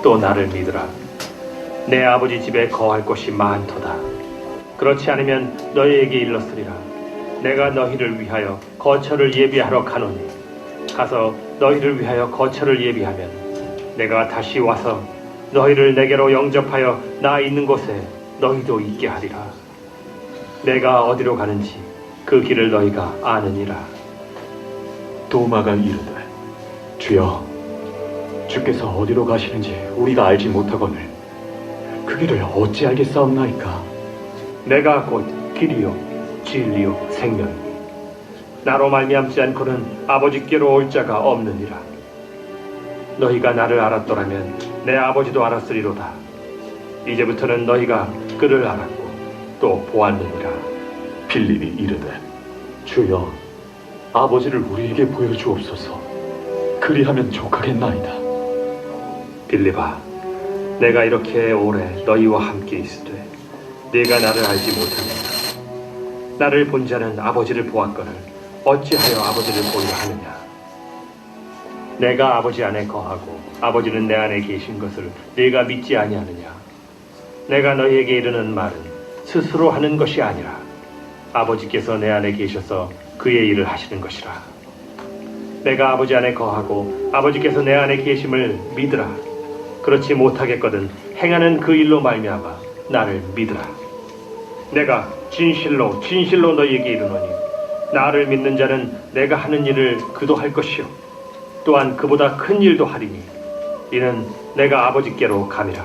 또 나를 믿으라. 내 아버지 집에 거할 곳이 많도다. 그렇지 않으면 너희에게 일렀으리라. 내가 너희를 위하여 거처를 예비하러 가노니 가서 너희를 위하여 거처를 예비하면 내가 다시 와서 너희를 내게로 영접하여 나 있는 곳에 너희도 있게 하리라. 내가 어디로 가는지 그 길을 너희가 아느니라. 도마가 이르되 주여, 주께서 어디로 가시는지 우리가 알지 못하거늘 그 길을 어찌 알겠사옵나이까? 내가 곧 길이요 진리요 생명이니 나로 말미암지 않고는 아버지께로 올 자가 없느니라. 너희가 나를 알았더라면 내 아버지도 알았으리로다. 이제부터는 너희가 그를 알았고 또 보았느니라. 빌립이 이르되 주여, 아버지를 우리에게 보여주옵소서. 그리하면 족하겠나이다. 빌립아, 내가 이렇게 오래 너희와 함께 있으되 네가 나를 알지 못하느냐? 나를 본 자는 아버지를 보았거늘 어찌하여 아버지를 보려 하느냐? 내가 아버지 안에 거하고 아버지는 내 안에 계신 것을 네가 믿지 아니하느냐? 내가 너희에게 이르는 말은 스스로 하는 것이 아니라 아버지께서 내 안에 계셔서 그의 일을 하시는 것이라. 내가 아버지 안에 거하고 아버지께서 내 안에 계심을 믿으라. 그렇지 못하겠거든 행하는 그 일로 말미암아 나를 믿으라. 내가 진실로 진실로 너희에게 이르노니 나를 믿는 자는 내가 하는 일을 그도 할 것이요 또한 그보다 큰 일도 하리니 이는 내가 아버지께로 감이라.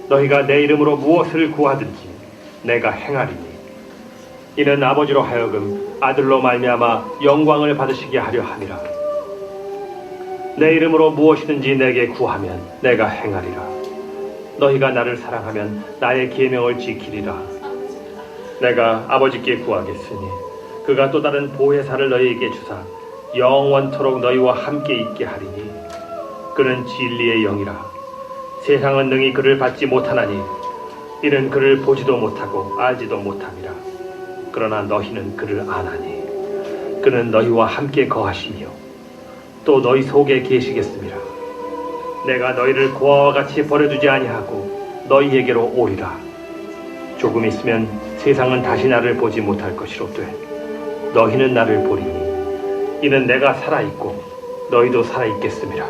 너희가 내 이름으로 무엇을 구하든지 내가 행하리니 이는 아버지로 하여금 아들로 말미암아 영광을 받으시게 하려 함이라. 내 이름으로 무엇이든지 내게 구하면 내가 행하리라. 너희가 나를 사랑하면 나의 계명을 지키리라. 내가 아버지께 구하겠으니 그가 또 다른 보혜사를 너희에게 주사 영원토록 너희와 함께 있게 하리니 그는 진리의 영이라. 세상은 능히 그를 받지 못하나니 이는 그를 보지도 못하고 알지도 못함이라. 그러나 너희는 그를 아나니 그는 너희와 함께 거하시며 또 너희 속에 계시겠음이라. 내가 너희를 고아와 같이 버려두지 아니하고 너희에게로 오리라. 조금 있으면 세상은 다시 나를 보지 못할 것이로되 너희는 나를 보리니 이는 내가 살아있고 너희도 살아있겠음이라.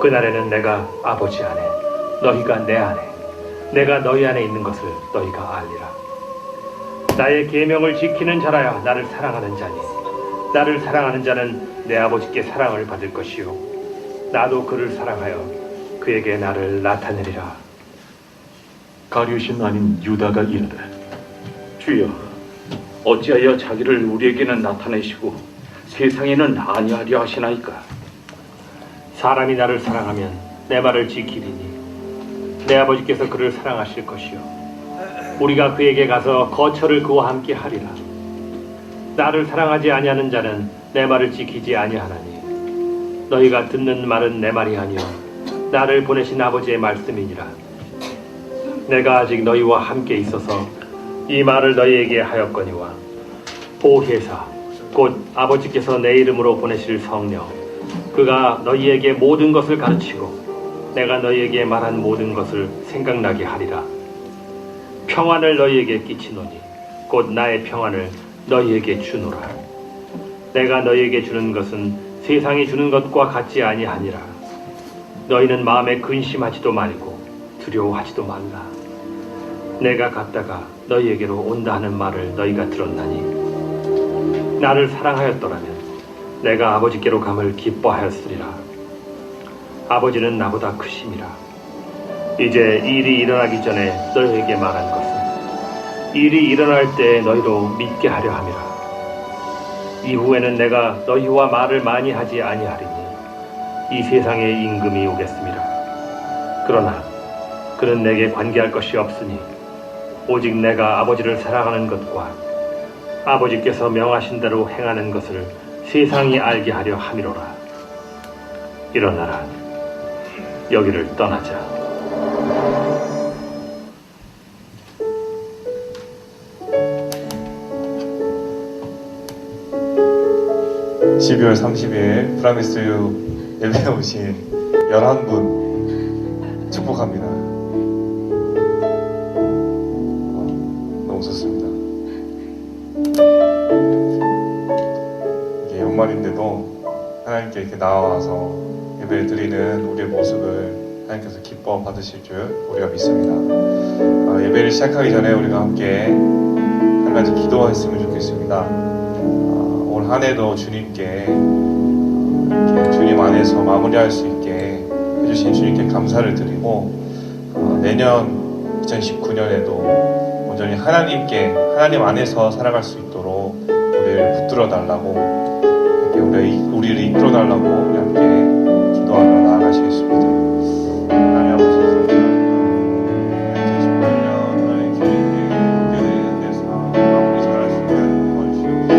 그날에는 내가 아버지 안에 너희가 내 안에 내가 너희 안에 있는 것을 너희가 알리라. 나의 계명을 지키는 자라야 나를 사랑하는 자니 나를 사랑하는 자는 내 아버지께 사랑을 받을 것이요 나도 그를 사랑하여 그에게 나를 나타내리라. 가룟신 아닌 유다가 이르되 주여, 어찌하여 자기를 우리에게는 나타내시고 세상에는 아니하려 하시나이까? 사람이 나를 사랑하면 내 말을 지키리니 내 아버지께서 그를 사랑하실 것이요 우리가 그에게 가서 거처를 그와 함께 하리라. 나를 사랑하지 아니하는 자는 내 말을 지키지 아니하나니 너희가 듣는 말은 내 말이 아니요 나를 보내신 아버지의 말씀이니라. 내가 아직 너희와 함께 있어서 이 말을 너희에게 하였거니와 보혜사 곧 아버지께서 내 이름으로 보내실 성령 그가 너희에게 모든 것을 가르치고 내가 너희에게 말한 모든 것을 생각나게 하리라. 평안을 너희에게 끼치노니 곧 나의 평안을 너희에게 주노라. 내가 너희에게 주는 것은 세상이 주는 것과 같지 아니하니라. 너희는 마음에 근심하지도 말고 두려워하지도 말라. 내가 갔다가 너희에게로 온다 하는 말을 너희가 들었나니 나를 사랑하였더라면 내가 아버지께로 감을 기뻐하였으리라. 아버지는 나보다 크심이라. 이제 일이 일어나기 전에 너희에게 말한 것은 일이 일어날 때 너희로 믿게 하려 함이라. 이후에는 내가 너희와 말을 많이 하지 아니하리니 이 세상에 임금이 오겠습니다. 그러나 그는 내게 관계할 것이 없으니 오직 내가 아버지를 사랑하는 것과 아버지께서 명하신 대로 행하는 것을 세상이 알게 하려 함이로라. 일어나라. 여기를 떠나자. 12월 30일 프라미스 예배에 오신 11분 축복합니다. 너무 좋습니다. 이게 연말인데도 하나님께 이렇게 나와서 예배를 드리는 우리의 모습을 하나님께서 기뻐 받으실 줄 우리가 믿습니다. 예배를 시작하기 전에 우리가 함께 한 가지 기도했으면 좋겠습니다. 올 한 해도 주님께 이렇게 주님 안에서 마무리할 수 있게 해주신 주님께 감사를 드리고 내년 2019년에도 온전히 하나님 안에서 살아갈 수 있도록 우리를 붙들어 달라고 우리를 이끌어 달라고 우리 함께 기도하며 나아가시겠습니다. 하나님 아버지 감사합니다. 2018년 하나님 주님께 예배드리는 데서 마무리 잘할 수 있게 도와주시옵소서.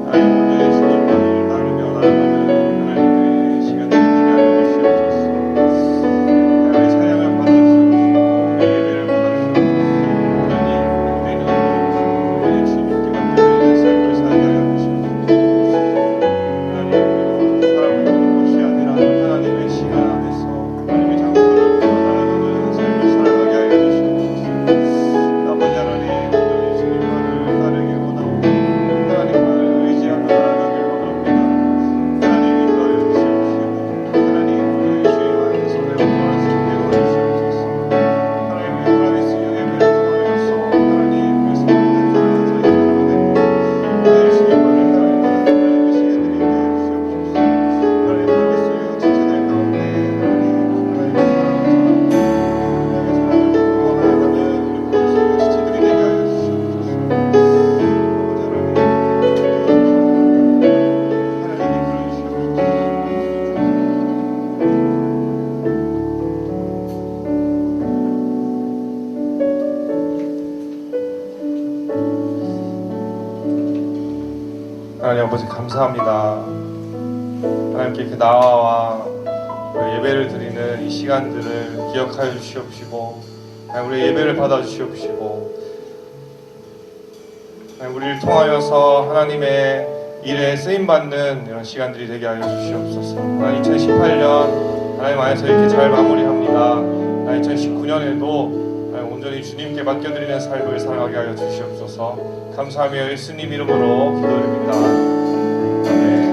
하나님 온전히 주님 말을 따르며 나아가는 하나님의 시간을 되게 하여 주시옵소서. 하나님의 찬양을 받아주시옵소서. 우리 예배를 받아주시옵소서. 우리는 주님께 맡겨드리는 삶을 살게 하여 주시옵소서. 하나님 아버지 감사합니다. 하나님께 이렇게 나와 예배를 드리는 이 시간들을 기억하여 주시옵시고 하나님 우리의 예배를 받아 주시옵시고 하나님 우리를 통하여서 하나님의 일에 쓰임받는 이런 시간들이 되게 하여 주시옵소서. 하나님 2018년 하나님 안에서 이렇게 잘 마무리합니다. 하나님 2019년에도 하나님 온전히 주님께 맡겨드리는 삶을 살아가게 하여 주시옵소서. 감사하며 예수님 이름으로 기도드립니다. 아멘.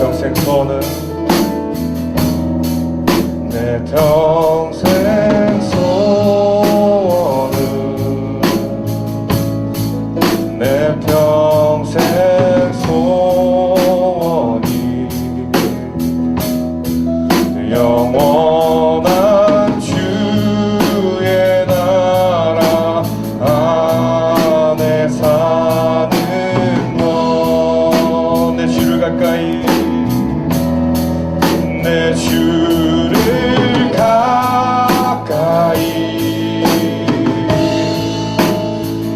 평생 소원은 내 평생 소원은 내 평생 소원이 영원한 주의 나라 안에 사는 것 내 주를 가까이 내 주를 가까이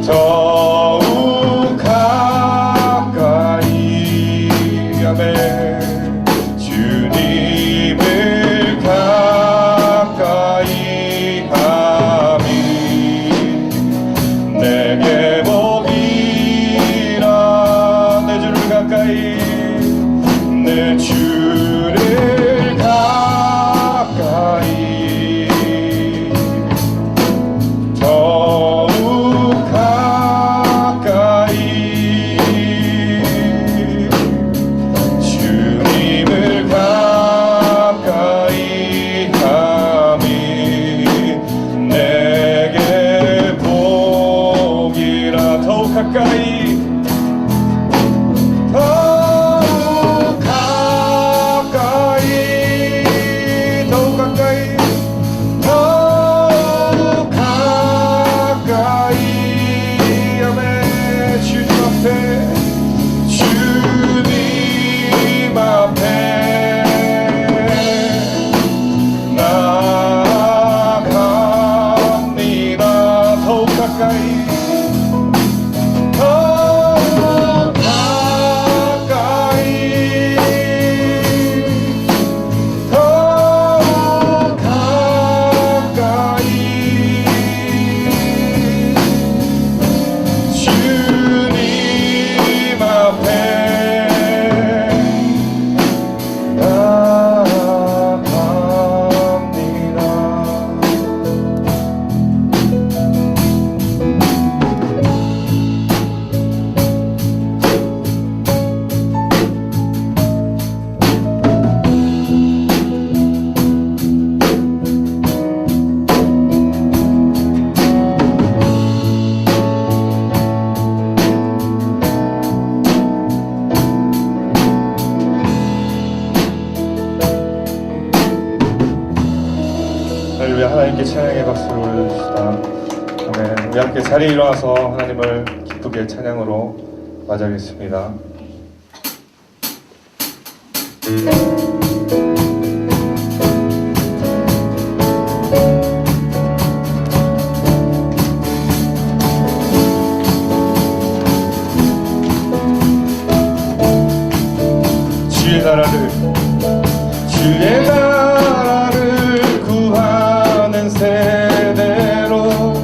더욱 가까이 아멘 주님을 가까이 함이 내게 복이라 내 주를 가까이 내 주를 가까이 더욱 가까이 주님을 가까이 함이 내게 복이라 더욱 가까이 더욱 가까이 더욱 가까이 더욱 가까이 아멘 주님 앞에 주님 앞에 나아갑니다 더욱 가까이 더욱 가까이 더욱 가까이 주님 앞에 할렐루야 하나님께 찬양의 박수를 올려주시다 아멘 우리 함께 자리에 일어나서 하나님을 기쁘게 찬양으로 맞이하겠습니다 주의 나라를 구하는 세대로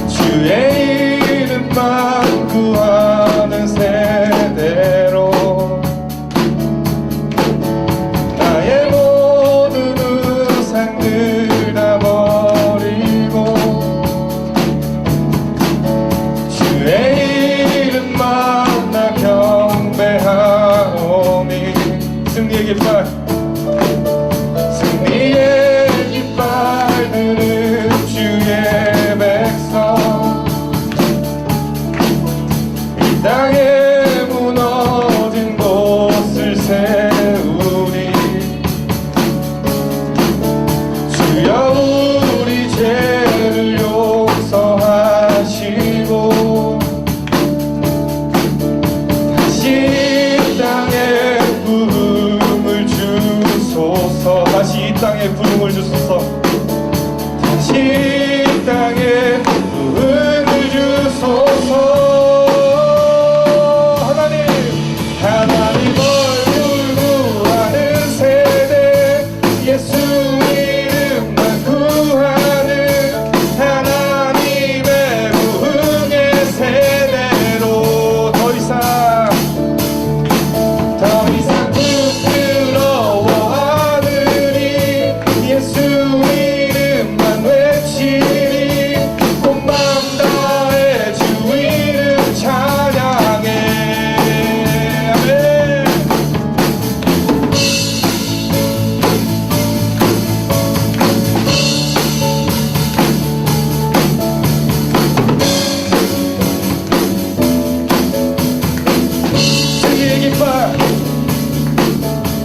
주의 이름만 구하는 세대로 나의 모든 우상들 다 버리고 주의 이름만 나 경배하오니 승리에게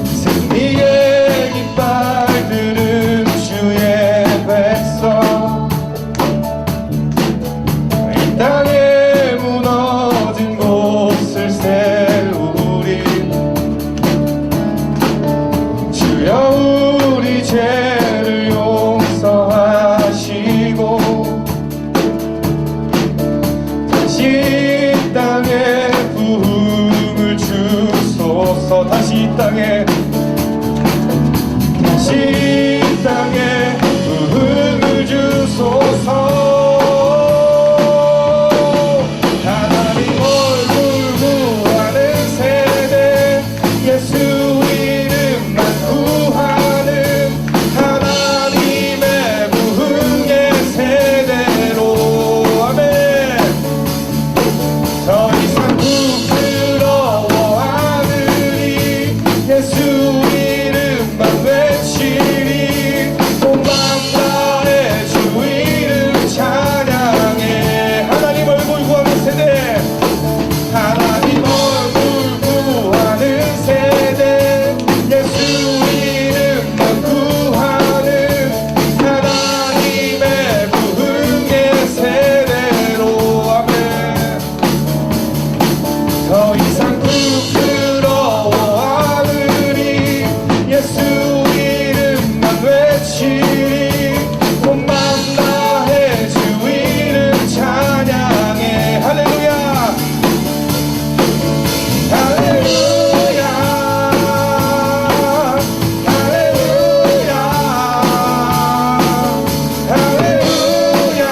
승리의 깃발 들은 주의 백성 이 땅에 무너진 곳을 세우리 주여 우리 죄를 용서하시고 다시 이 땅에 부흥을 주소서 다시 이 땅에 부흥을 주소서 하나님 얼굴 구하는 세대 예수 이름만 구하는 하나님의 부흥의 세대로 아멘 더 이상 부끄러워하느니 예수 이름만 외치리 온 맘 다해 주 이름 찬양해 하나님 얼굴 구하는 세대 하나님 얼굴 구하는 세대 예수 이름만 구하는 하나님의 부흥의 세대로 아멘 더 이상 부끄러워하느니 예수 이름만 외치리 온 맘 다해 주 이름 찬양해 할렐루야 할렐루야 할렐루야 할렐루야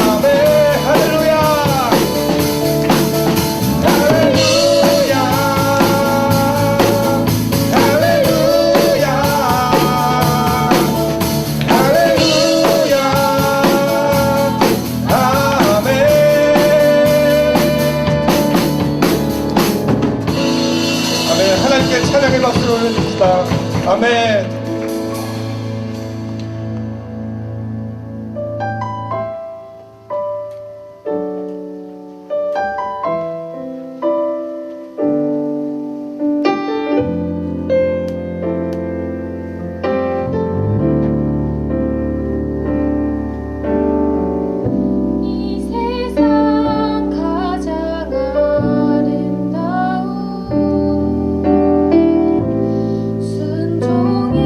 아멘 할렐루야 할렐루야 할렐루야 할렐루야 아멘 아멘 하나님께 찬양의 박수를 올려줍시다 아멘 이 세상 가장 아름다운 순종의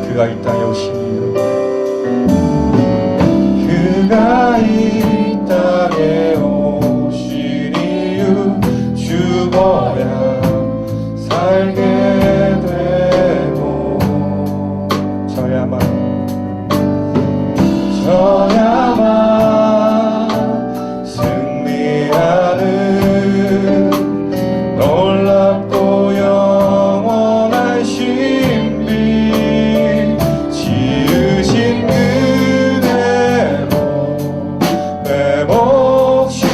그가 이 땅에 오시니요 그가 이 땅에 오신 이유 죽어야 살게 되고 저야 저야만 승리하는 놀랍고 영원한 신비 지으신 그대로 회복시킨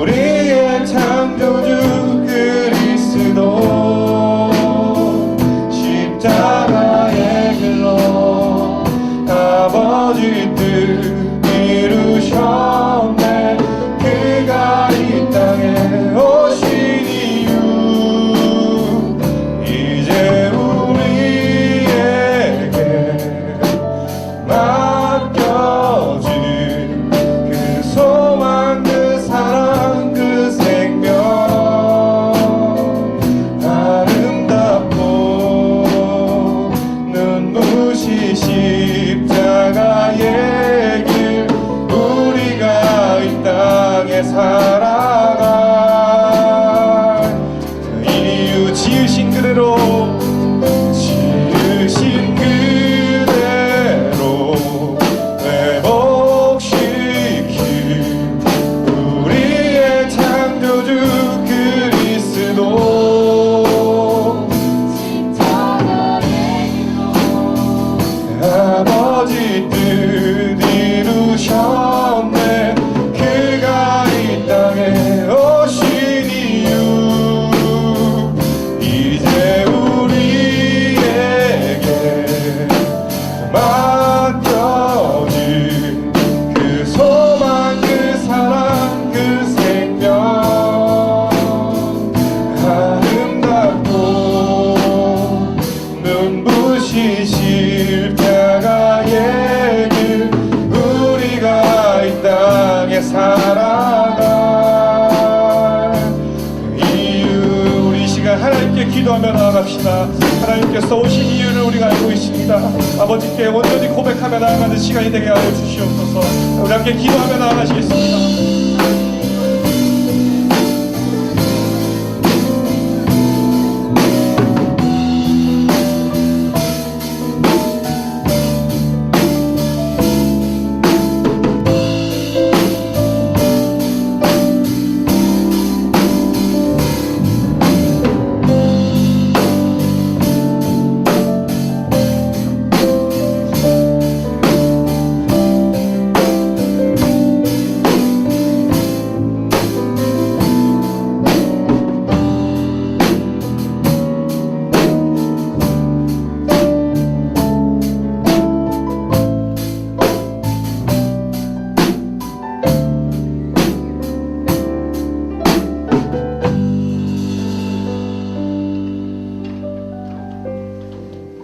우리의 창조주 그리스도 십자가의 길로 아버지 뜻 이루셨네. 그가 이 땅에 오신 이유 이제 우리에게 맡겨진 그 소망 그 사랑 그 생명 아름답고 눈부신 십자가의 길 우리가 이 땅에 살아갈 그 이유 지으신 그대로 회복시킨 우리의 창조주 그리스도 십자가의 길로 아버지 뜻 이루셨네. 그가 이 땅에 오신 이유 이제 우리에게 맡겨진 그 소망 그 사랑 그 생명 아름답고 눈부신 십자가의 길 우리가 이 땅에 살아갈 그 이유 우리 시간 하나님께 기도하며 나아갑시다. 하나님께서 오신 이유를 우리가 알고 있습니다. 아버지께 온전히 고백하며 나아가는 시간이 되게 하여 주시옵소서. 우리 함께 기도하며 나아가시겠습니다.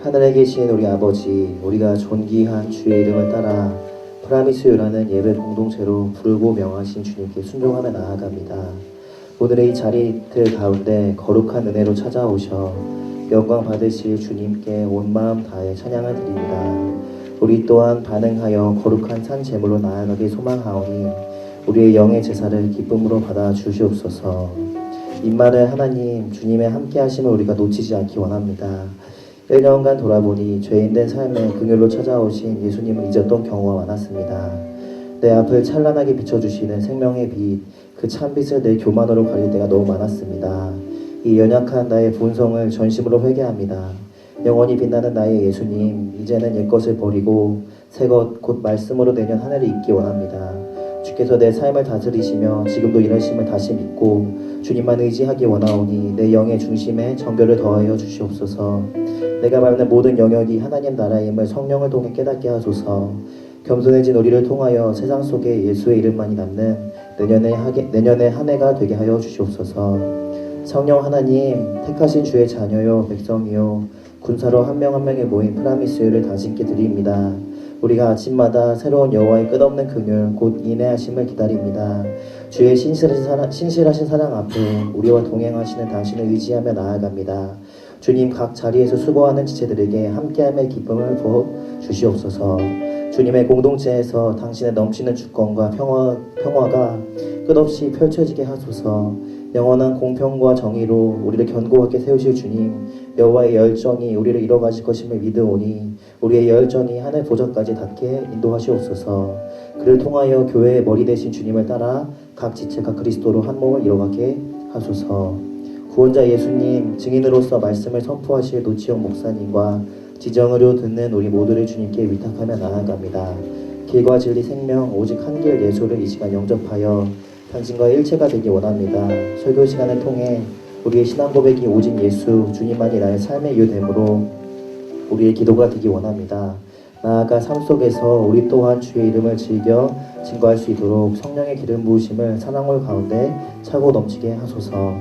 하늘에 계신 우리 아버지, 우리가 존귀한 주의 이름을 따라 프라미스요라는 예배 공동체로 부르고 명하신 주님께 순종하며 나아갑니다. 오늘의 이 자리들 가운데 거룩한 은혜로 찾아오셔 영광 받으실 주님께 온 마음 다해 찬양을 드립니다. 우리 또한 반응하여 거룩한 산 제물로 나아가길 소망하오니 우리의 영의 제사를 기쁨으로 받아 주시옵소서. 임마누엘 하나님, 주님의 함께하심을 우리가 놓치지 않기 원합니다. 1년간 돌아보니 죄인된 삶에 긍휼로 찾아오신 예수님을 잊었던 경우가 많았습니다. 내 앞을 찬란하게 비춰주시는 생명의 빛, 그 참빛을 내 교만으로 가릴 때가 너무 많았습니다. 이 연약한 나의 본성을 전심으로 회개합니다. 영원히 빛나는 나의 예수님, 이제는 옛것을 버리고 새것 곧 말씀으로 내년 한 해를 잊기 원합니다. 주께서 내 삶을 다스리시며 지금도 일하심을 다시 믿고 주님만 의지하기 원하오니 내 영의 중심에 정결을 더하여 주시옵소서. 내가 밟는 모든 영역이 하나님 나라임을 성령을 통해 깨닫게 하소서. 겸손해진 우리를 통하여 세상 속에 예수의 이름만이 남는 내년의 한 해가 되게 하여 주시옵소서. 성령 하나님, 택하신 주의 자녀요 백성이요 군사로 한 명 한 명이 모인 프라미스요를 당신께 드립니다. 우리가 아침마다 새로운 여호와의 끝없는 긍휼 곧 인내하심을 기다립니다. 주의 신실하신 사랑 앞에 우리와 동행하시는 당신을 의지하며 나아갑니다. 주님, 각 자리에서 수고하는 지체들에게 함께함의 기쁨을 부어 주시옵소서. 주님의 공동체에서 당신의 넘치는 주권과 평화가 끝없이 펼쳐지게 하소서. 영원한 공평과 정의로 우리를 견고하게 세우실 주님, 여호와의 열정이 우리를 이뤄가실 것임을 믿으오니 우리의 열정이 하늘 보좌까지 닿게 인도하시옵소서. 그를 통하여 교회의 머리 되신 주님을 따라 각 지체가 그리스도로 한 몸을 이뤄가게 하소서. 구원자 예수님, 증인으로서 말씀을 선포하실 노치영 목사님과 지정으로 듣는 우리 모두를 주님께 위탁하며 나아갑니다. 길과 진리 생명 오직 한 길 예수를 이 시간 영접하여 당신과 일체가 되기 원합니다. 설교 시간을 통해 우리의 신앙 고백이 오직 예수 주님만이 나의 삶의 이유됨으로 우리의 기도가 되기 원합니다. 나아가 삶 속에서 우리 또한 주의 이름을 즐겨 증거할 수 있도록 성령의 기름 부으심을 사랑홀 가운데 차고 넘치게 하소서.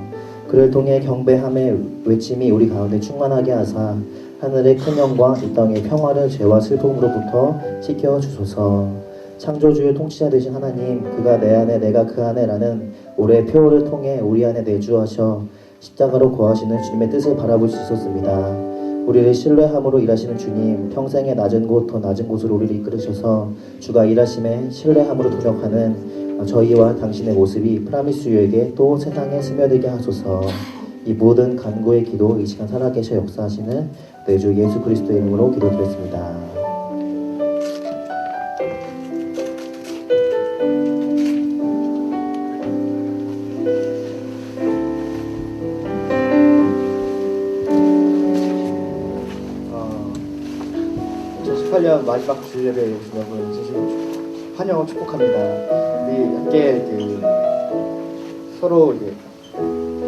그를 통해 경배함의 외침이 우리 가운데 충만하게 하사 하늘의 큰 영광 이 땅의 평화를 죄와 슬픔으로부터 지켜주소서. 창조주의 통치자 되신 하나님, 그가 내 안에 내가 그 안에라는 올해의 표어를 통해 우리 안에 내주하셔 십자가로 거하시는 주님의 뜻을 바라볼 수 있었습니다. 우리를 신뢰함으로 일하시는 주님, 평생의 낮은 곳 더 낮은 곳으로 우리를 이끌으셔서 주가 일하심에 신뢰함으로 동역하는 저희와 당신의 모습이 프라미스유에게 또 세상에 스며들게 하소서. 이 모든 간구의 기도 이 시간 살아계셔 역사하시는 내 주 예수 그리스도의 이름으로 기도드렸습니다. 마지막 주일예배에 오신 여러분 진심 환영하고 축복합니다. 우리 함께 서로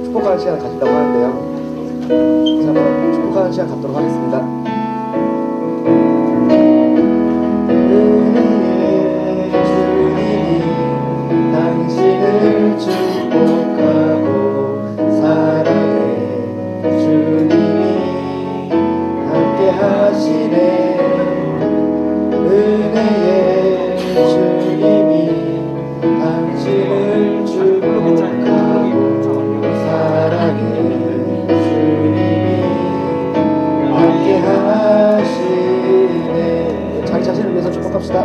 축복하는 시간 가진다고 하는데요. 그래서 한번 축복하는 시간 갖도록 하겠습니다. 은혜의 주님이 당신을 축복하고 사랑의 주님이 함께 하시네. 은혜의 주님이 당신을 축복하고 사랑의 주님이 함께 하시네. 자기 자신을 위해서 축복합시다.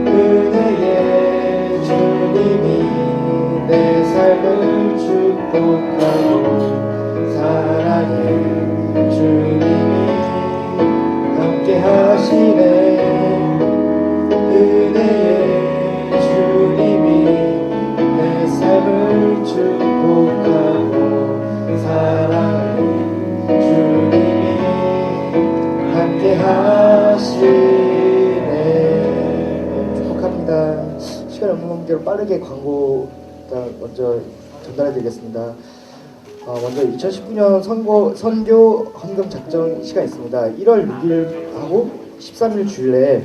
은혜의 주님이 내 삶을 축복하고 사랑의 주님이 함께 하시네. 은혜의 주님이 내 삶을 축복하고 사랑의 주님이 함께 하시네. 축복합니다. 시간이 없는 관계로 빠르게 광고 먼저 전달해 드리겠습니다. 먼저 2019년 선교 헌금 작정 시간 있습니다. 1월 6일하고 13일 주일에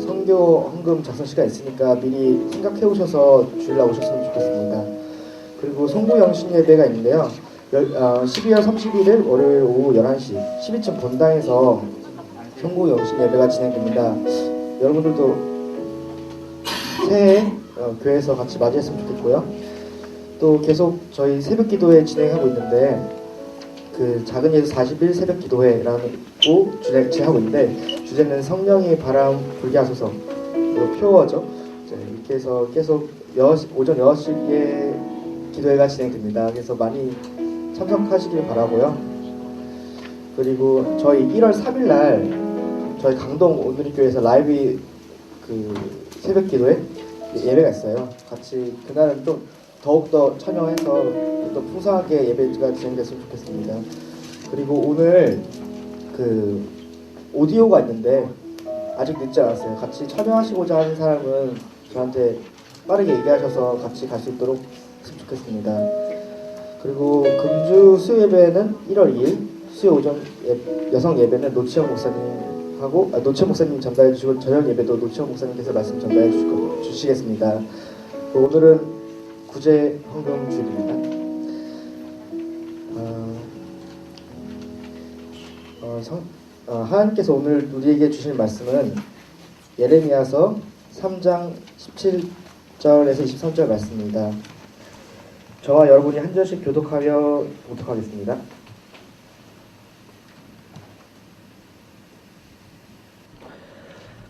선교 헌금 작성 시간 있으니까 미리 생각해 오셔서 주일날 오셨으면 좋겠습니다. 그리고 송구 영신 예배가 있는데요. 12월 31일 월요일 오후 11시 12층 본당에서 송구 영신 예배가 진행됩니다. 여러분들도 새해 교회에서 같이 맞이했으면 좋겠고요. 또 계속 저희 새벽 기도회 진행하고 있는데 그 작은 예수 40일 새벽 기도회라고 진행하고 있는데 주제는 성령이 바람 불게 하소서, 이거 표어죠. 이렇게 해서 계속 오전 6시에 기도회가 진행됩니다. 그래서 많이 참석하시길 바라고요. 그리고 저희 1월 3일 날 저희 강동 오누리교회에서 라이브 그 새벽 기도회 예배가 있어요. 같이 그날은 좀 더욱더 참여해서 또 풍성하게 예배가 진행됐으면 좋겠습니다. 그리고 오늘 그 오디오가 있는데 아직 늦지 않았어요. 같이 참여하시고자 하는 사람은 저한테 빠르게 얘기하셔서 같이 갈 수 있도록 했으면 좋겠습니다. 그리고 금주 수요 예배는 1월 2일, 수요 오전 여성 예배는 노치영 목사님하고 노치영 목사님 전달해 주시고 저녁 예배도 노치영 목사님께서 말씀 전달해 주시겠습니다. 오늘은 구제 헌금 주일입니다. 하나님께서 오늘 우리에게 주실 말씀은 예레미야서 3장 17절에서 23절 말씀입니다. 저와 여러분이 한 절씩 교독하여 봉독하겠습니다.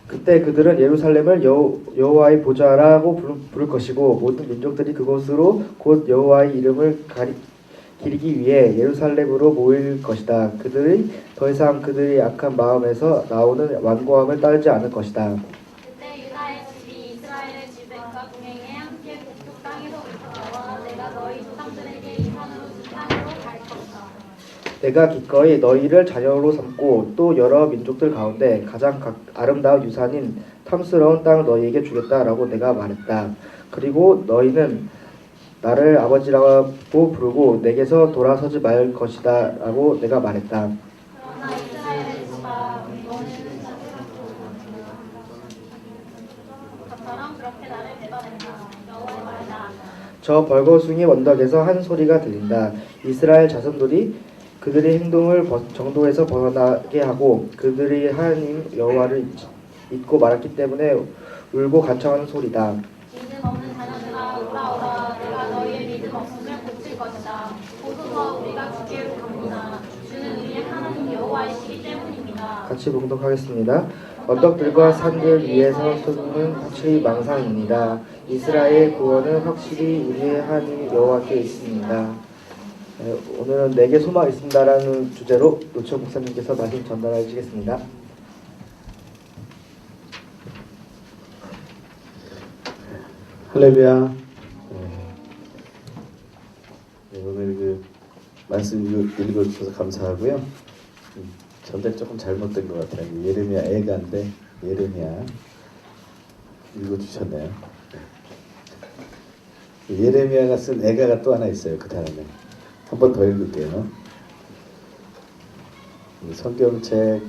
그때 그들은 예루살렘을 여호와의 보좌라고 부를 것이고 모든 민족들이 그곳으로 곧 여호와의 이름을 기리기 위해 예루살렘으로 모일 것이다. 그들이 더 이상 그들의 악한 마음에서 나오는 완고함을 따르지 않을 것이다. 그때 유다의 집이 이스라엘의 집과 동행에 함께 북쪽 땅으로 나와 내가 너희 조상들에게 이 산으로 준 땅으로 갈 것이다. 내가 기꺼이 너희를 자녀로 삼고 또 여러 민족들 가운데 가장 아름다운 유산인 탐스러운 땅을 너희에게 주겠다라고 내가 말했다. 그리고 너희는 나를 아버지라고 부르고 내게서 돌아서지 말 것이다라고 내가 말했다. 그러나 이스라엘의 집아 너는 저처럼 그렇게 나를 배반했다. 여호와의 말이다. 저 벌거숭이 언덕에서 한 소리가 들린다. 이스라엘 자손들이 그들의 행동을 정도에서 벗어나게 하고 그들이 하나님 여호와를 잊고 말았기 때문에 울고 간청하는 소리다. 믿음 없는 자녀들아 오라 내가 너희의 믿음 없음을 고칠 것이다. 보소서 우리가 주께로 갑니다. 주는 우리의 하나님 여호와이시기 때문입니다. 같이 봉독하겠습니다. 언덕들과 산들 위에서 서는 확실히 망상입니다. 이스라엘 구원은 확실히 우리의 하나님 여호와께 있습니다. 오늘은 내게 소망 있습니다라는 주제로 노천 목사님께서 말씀 전달해 주시겠습니다. 할렐루야. 오늘 그 말씀 읽어주셔서 감사하고요. 전달 조금 잘못된 것 같아요. 예레미야 애가인데 예레미야 읽어주셨네요. 예레미야가 쓴 애가가 또 하나 있어요. 그 다음에 한 번 더 읽을게요. 성경책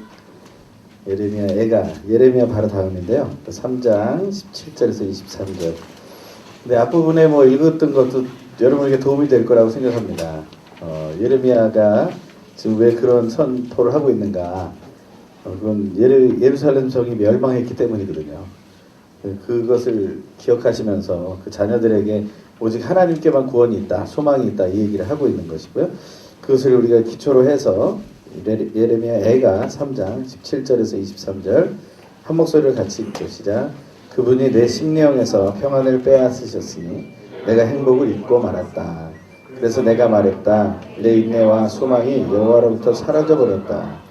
예레미야 애가 예레미야 바로 다음인데요. 3장 17절에서 23절. 근데 앞부분에 뭐 읽었던 것도 여러분에게 도움이 될 거라고 생각합니다. 예레미야가 지금 왜 그런 선포를 하고 있는가? 그건 예루살렘 성이 멸망했기 때문이거든요. 그것을 기억하시면서 그 자녀들에게 오직 하나님께만 구원이 있다, 소망이 있다 이 얘기를 하고 있는 것이고요. 그것을 우리가 기초로 해서 예레미야 애가 3장 17절에서 23절 한 목소리를 같이 읽죠. 시작. 그분이 내 심령에서 평안을 빼앗으셨으니 내가 행복을 잊고 말았다. 그래서 내가 말했다. 내 인내와 소망이 여호와로부터 사라져버렸다.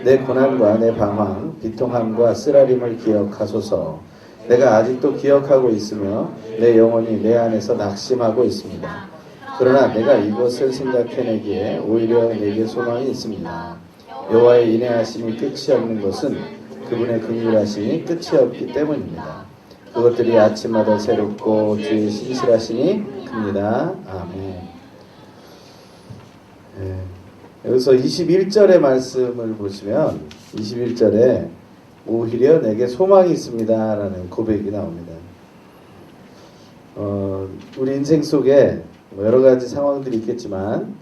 내 고난과 내 방황, 비통함과 쓰라림을 기억하소서. 내가 아직도 기억하고 있으며 내 영혼이 내 안에서 낙심하고 있습니다. 그러나 내가 이것을 생각해내기에 오히려 내게 소망이 있습니다. 여호와의 인내하심이 끝이 없는 것은 그분의 긍휼하심이 끝이 없기 때문입니다. 그것들이 아침마다 새롭고 주의 신실하심이 큽니다. 아멘. 여기서 21절의 말씀을 보시면 21절에 오히려 내게 소망이 있습니다 라는 고백이 나옵니다. 우리 인생 속에 여러 가지 상황들이 있겠지만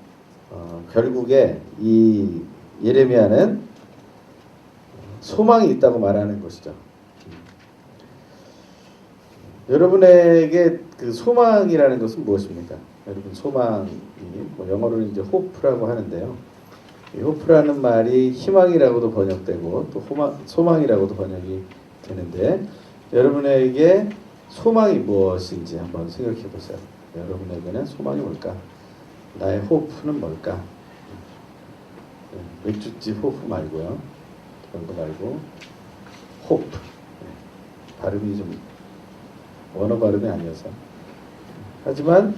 결국에 이 예레미야는 소망이 있다고 말하는 것이죠. 여러분에게 그 소망이라는 것은 무엇입니까? 여러분 소망이 뭐 영어로 이제 hope라고 하는데요. 이 hope라는 말이 희망이라고도 번역되고 또 소망이라고도 번역이 되는데 여러분에게 소망이 무엇인지 한번 생각해 보세요. 여러분에게는 소망이 뭘까? 나의 hope는 뭘까? 맥주집 호프 말고요. 그런 거 말고 hope. 발음이 좀 원어 발음이 아니어서. 하지만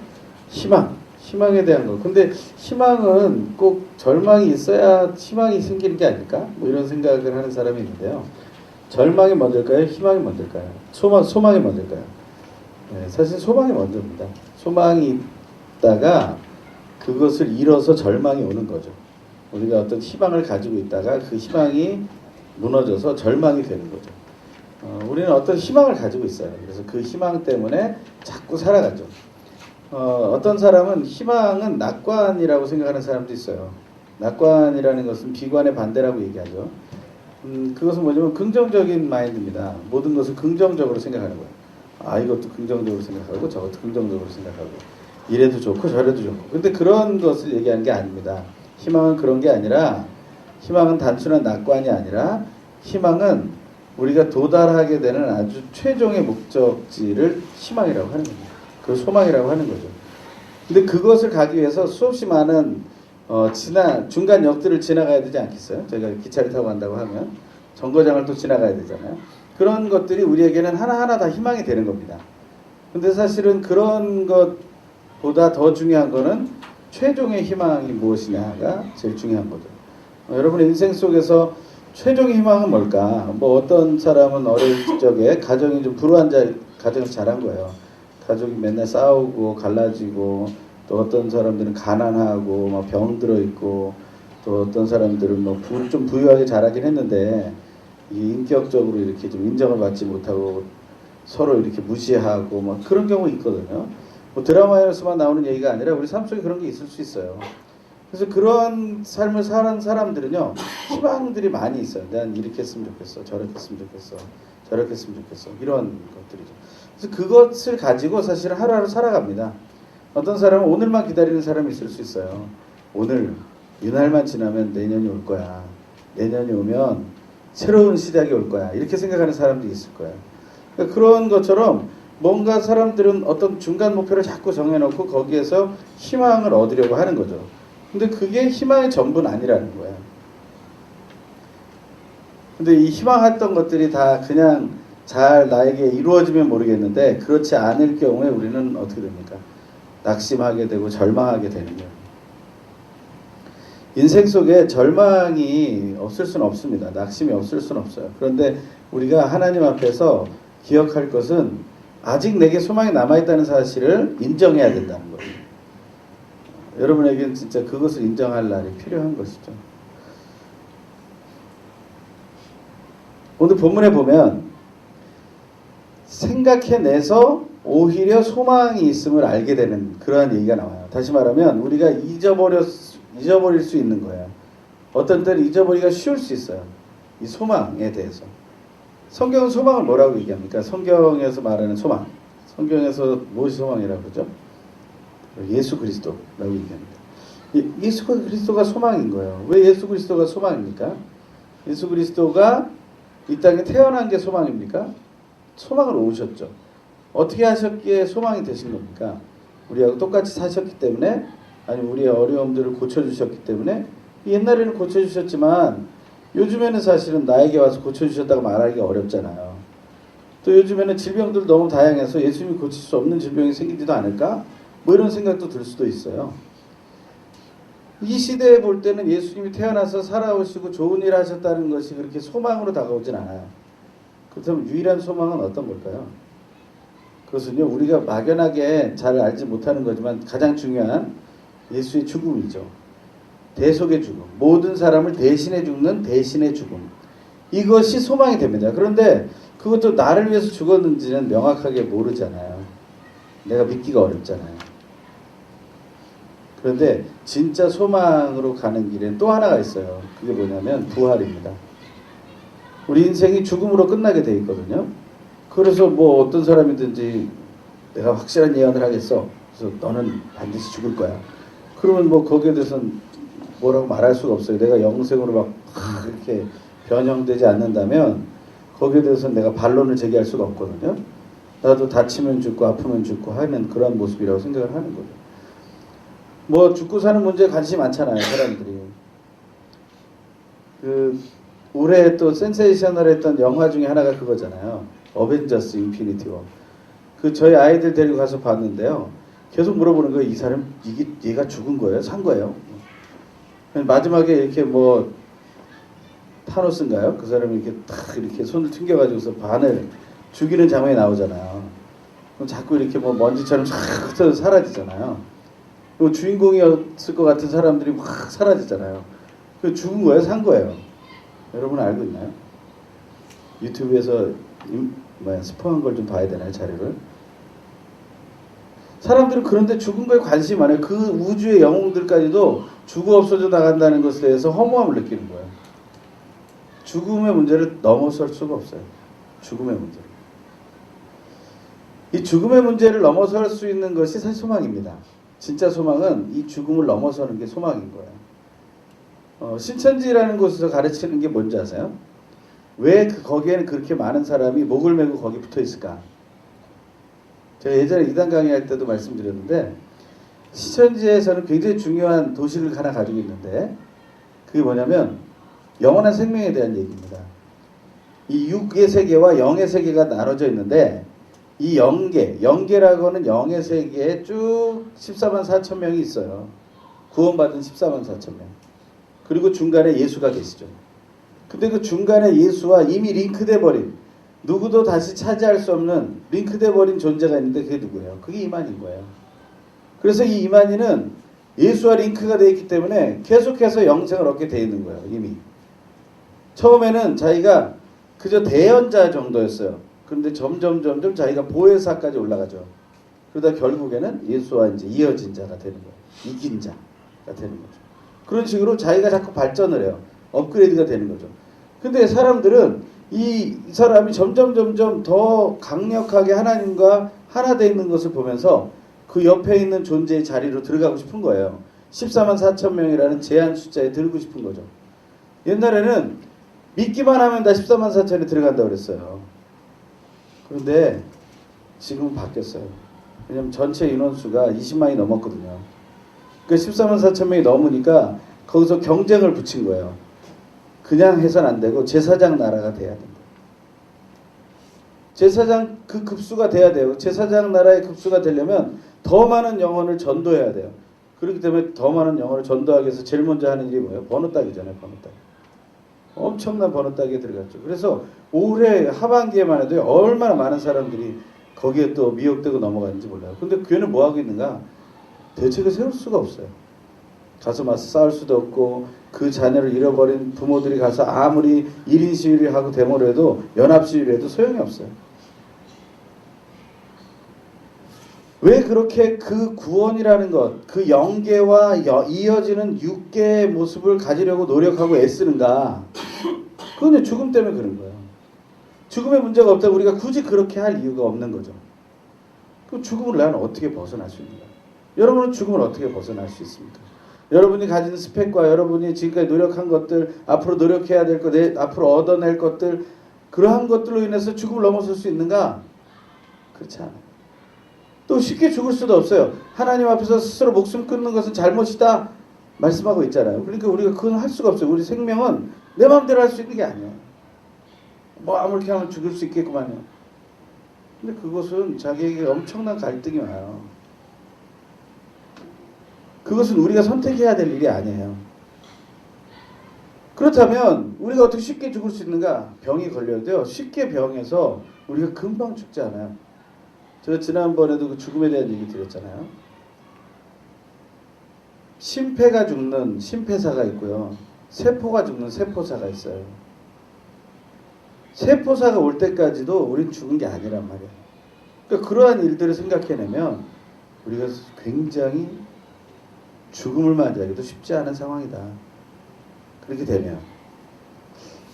희망에 대한 거. 근데 희망은 꼭 절망이 있어야 희망이 생기는 게 아닐까? 뭐 이런 생각을 하는 사람이 있는데요. 절망이 먼저일까요? 희망이 먼저일까요? 소망이 먼저일까요? 네, 사실 소망이 먼저입니다. 소망이 있다가 그것을 잃어서 절망이 오는 거죠. 우리가 어떤 희망을 가지고 있다가 그 희망이 무너져서 절망이 되는 거죠. 우리는 어떤 희망을 가지고 있어요. 그래서 그 희망 때문에 자꾸 살아가죠. 어떤 사람은 희망은 낙관이라고 생각하는 사람도 있어요. 낙관이라는 것은 비관의 반대라고 얘기하죠. 그것은 뭐냐면 긍정적인 마인드입니다. 모든 것을 긍정적으로 생각하는 거예요. 아, 이것도 긍정적으로 생각하고 저것도 긍정적으로 생각하고 이래도 좋고 저래도 좋고. 근데 그런 것을 얘기하는 게 아닙니다. 희망은 그런 게 아니라 희망은 단순한 낙관이 아니라 희망은 우리가 도달하게 되는 아주 최종의 목적지를 희망이라고 하는 겁니다. 그걸 소망이라고 하는 거죠. 근데 그것을 가기 위해서 수없이 많은 중간 역들을 지나가야 되지 않겠어요? 저희가 기차를 타고 간다고 하면 정거장을 또 지나가야 되잖아요. 그런 것들이 우리에게는 하나하나 다 희망이 되는 겁니다. 근데 사실은 그런 것보다 더 중요한 거는 최종의 희망이 무엇이냐가 제일 중요한 거죠. 여러분의 인생 속에서 최종의 희망은 뭘까? 뭐 어떤 사람은 어릴 적에 가정이 좀 불우한 가정에서 자란 거예요. 가족이 맨날 싸우고 갈라지고, 또 어떤 사람들은 가난하고 막 병들어 있고, 또 어떤 사람들은 뭐 좀 부유하게 자라긴 했는데 이 인격적으로 이렇게 좀 인정을 받지 못하고 서로 이렇게 무시하고 막 그런 경우 있거든요. 뭐 드라마에서만 나오는 얘기가 아니라 우리 삶 속에 그런 게 있을 수 있어요. 그래서 그런 삶을 사는 사람들은요, 희망들이 많이 있어요. 난 이렇게 했으면 좋겠어, 저렇게 했으면 좋겠어, 저렇게 했으면 좋겠어, 이런 것들이죠. 그래서 그것을 가지고 사실은 하루하루 살아갑니다. 어떤 사람은 오늘만 기다리는 사람이 있을 수 있어요. 오늘 이날만 지나면 내년이 올 거야, 내년이 오면 새로운 시작이 올 거야, 이렇게 생각하는 사람도 있을 거예요. 그러니까 그런 것처럼 뭔가 사람들은 어떤 중간 목표를 자꾸 정해놓고 거기에서 희망을 얻으려고 하는 거죠. 근데 그게 희망의 전부는 아니라는 거예요. 근데 이 희망했던 것들이 다 그냥 잘 나에게 이루어지면 모르겠는데, 그렇지 않을 경우에 우리는 어떻게 됩니까? 낙심하게 되고 절망하게 되는 거예요. 인생 속에 절망이 없을 수는 없습니다. 낙심이 없을 수는 없어요. 그런데 우리가 하나님 앞에서 기억할 것은 아직 내게 소망이 남아있다는 사실을 인정해야 된다는 거예요. 여러분에게는 진짜 그것을 인정할 날이 필요한 것이죠. 오늘 본문에 보면 생각해내서 오히려 소망이 있음을 알게 되는 그러한 얘기가 나와요. 다시 말하면 우리가 잊어버릴 수 있는 거예요. 어떤 때는 잊어버리기가 쉬울 수 있어요. 이 소망에 대해서. 성경은 소망을 뭐라고 얘기합니까? 성경에서 말하는 소망. 성경에서 무엇이 소망이라고 그러죠? 예수 그리스도라고 얘기합니다. 예수 그리스도가 소망인 거예요. 왜 예수 그리스도가 소망입니까? 예수 그리스도가 이 땅에 태어난 게 소망입니까? 소망으로 오셨죠. 어떻게 하셨기에 소망이 되신 겁니까? 우리하고 똑같이 사셨기 때문에, 아니면 우리의 어려움들을 고쳐주셨기 때문에. 옛날에는 고쳐주셨지만 요즘에는 사실은 나에게 와서 고쳐주셨다고 말하기가 어렵잖아요. 또 요즘에는 질병들 너무 다양해서 예수님이 고칠 수 없는 질병이 생기지도 않을까? 뭐 이런 생각도 들 수도 있어요. 이 시대에 볼 때는 예수님이 태어나서 살아오시고 좋은 일 하셨다는 것이 그렇게 소망으로 다가오진 않아요. 그렇다면 유일한 소망은 어떤 걸까요? 그것은요, 우리가 막연하게 잘 알지 못하는 거지만 가장 중요한 예수의 죽음이죠. 대속의 죽음, 모든 사람을 대신해 죽는 대신의 죽음, 이것이 소망이 됩니다. 그런데 그것도 나를 위해서 죽었는지는 명확하게 모르잖아요. 내가 믿기가 어렵잖아요. 그런데 진짜 소망으로 가는 길엔 또 하나가 있어요. 그게 뭐냐면 부활입니다. 우리 인생이 죽음으로 끝나게 돼 있거든요. 그래서 뭐 어떤 사람이든지 내가 확실한 예언을 하겠어, 그래서 너는 반드시 죽을 거야, 그러면 뭐 거기에 대해서는 뭐라고 말할 수가 없어요. 내가 영생으로 막 이렇게 변형되지 않는다면 거기에 대해서는 내가 반론을 제기할 수가 없거든요. 나도 다치면 죽고 아프면 죽고 하는 그런 모습이라고 생각을 하는 거죠. 뭐 죽고 사는 문제에 관심이 많잖아요, 사람들이. 올해 또 센세이셔널했던 영화 중에 하나가 그거잖아요. 어벤져스 인피니티 워. 저희 아이들 데리고 가서 봤는데요. 계속 물어보는 거예요. 이 사람, 얘가 죽은 거예요? 산 거예요? 마지막에 이렇게 뭐 타노스인가요? 그 사람이 이렇게 탁 이렇게 손을 튕겨가지고서 반을 죽이는 장면이 나오잖아요. 그럼 자꾸 이렇게 뭐 먼지처럼 싹 사라지잖아요. 그리고 주인공이었을 것 같은 사람들이 확 사라지잖아요. 그 죽은 거예요? 산 거예요? 여러분 알고 있나요? 유튜브에서 스포한 걸 좀 봐야 되나요, 자료를? 사람들은 그런데 죽은 거에 관심이 많아요. 그 우주의 영웅들까지도 죽어 없어져 나간다는 것에 대해서 허무함을 느끼는 거예요. 죽음의 문제를 넘어설 수가 없어요. 죽음의 문제를. 이 죽음의 문제를 넘어설 수 있는 것이 사실 소망입니다. 진짜 소망은 이 죽음을 넘어서는 게 소망인 거예요. 신천지라는 곳에서 가르치는 게 뭔지 아세요? 왜 거기에는 그렇게 많은 사람이 목을 메고 거기 붙어 있을까? 제가 예전에 이단 강의할 때도 말씀드렸는데, 시천지에서는 굉장히 중요한 도식을 하나 가지고 있는데 그게 뭐냐면 영원한 생명에 대한 얘기입니다. 이 육의 세계와 영의 세계가 나눠져 있는데 이 영계라고 하는 영의 세계에 쭉 14만 4천 명이 있어요. 구원받은 14만 4천 명. 그리고 중간에 예수가 계시죠. 근데 그 중간에 예수와 이미 링크돼 버린 누구도 다시 차지할 수 없는 링크돼 버린 존재가 있는데 그게 누구예요? 그게 이만인 거예요. 그래서 이 이만희는 예수와 링크가 되어 있기 때문에 계속해서 영생을 얻게 되어 있는 거예요. 이미. 처음에는 자기가 그저 대연자 정도였어요. 그런데 점점 자기가 보혜사까지 올라가죠. 그러다 결국에는 예수와 이제 이어진 자가 되는 거예요. 이긴 자가 되는 거죠. 그런 식으로 자기가 자꾸 발전을 해요. 업그레이드가 되는 거죠. 근데 사람들은 이 사람이 점점 더 강력하게 하나님과 하나 되어 있는 것을 보면서 그 옆에 있는 존재의 자리로 들어가고 싶은 거예요. 14만 4천 명이라는 제한 숫자에 들고 싶은 거죠. 옛날에는 믿기만 하면 다 14만 4천에 들어간다고 그랬어요. 그런데 지금은 바뀌었어요. 왜냐면 전체 인원수가 20만이 넘었거든요. 그 14만 4천 명이 넘으니까 거기서 경쟁을 붙인 거예요. 그냥 해서는 안 되고 제사장 나라가 돼야 된다. 제사장 그 급수가 돼야 돼요. 제사장 나라의 급수가 되려면 더 많은 영혼을 전도해야 돼요. 그렇기 때문에 더 많은 영혼을 전도하기 위해서 제일 먼저 하는 일이 뭐예요? 번호 따기잖아요. 번호 따기. 엄청난 번호 따기에 들어갔죠. 그래서 올해 하반기에만 해도 얼마나 많은 사람들이 거기에 또 미혹되고 넘어갔는지 몰라요. 근데 교회는 뭐 하고 있는가? 대책을 세울 수가 없어요. 가서 막 싸울 수도 없고 그 자녀를 잃어버린 부모들이 가서 아무리 1인 시위를 하고 데모를 해도 연합 시위를 해도 소용이 없어요. 왜 그렇게 그 구원이라는 것, 그 영계와 이어지는 육계의 모습을 가지려고 노력하고 애쓰는가? 그건 죽음 때문에 그런 거예요. 죽음에 문제가 없다고 우리가 굳이 그렇게 할 이유가 없는 거죠. 그 죽음을 나는 어떻게 벗어날 수 있는가? 여러분은 죽음을 어떻게 벗어날 수 있습니까? 여러분이 가진 스펙과 여러분이 지금까지 노력한 것들, 앞으로 노력해야 될 것, 앞으로 얻어낼 것들, 그러한 것들로 인해서 죽음을 넘어설 수 있는가? 그렇지 않아요. 또 쉽게 죽을 수도 없어요. 하나님 앞에서 스스로 목숨 끊는 것은 잘못이다 말씀하고 있잖아요. 그러니까 우리가 그건 할 수가 없어요. 우리 생명은 내 마음대로 할 수 있는 게 아니에요. 뭐 아무렇게 하면 죽을 수 있겠구만요. 근데 그것은 자기에게 엄청난 갈등이 와요. 그것은 우리가 선택해야 될 일이 아니에요. 그렇다면 우리가 어떻게 쉽게 죽을 수 있는가? 병이 걸려도요. 쉽게 병에서 우리가 금방 죽지 않아요. 제가 지난번에도 그 죽음에 대한 얘기 드렸잖아요. 심폐가 죽는 심폐사가 있고요. 세포가 죽는 세포사가 있어요. 세포사가 올 때까지도 우린 죽은 게 아니란 말이에요. 그러니까 그러한 일들을 생각해내면 우리가 굉장히 죽음을 맞이하기도 쉽지 않은 상황이다. 그렇게 되면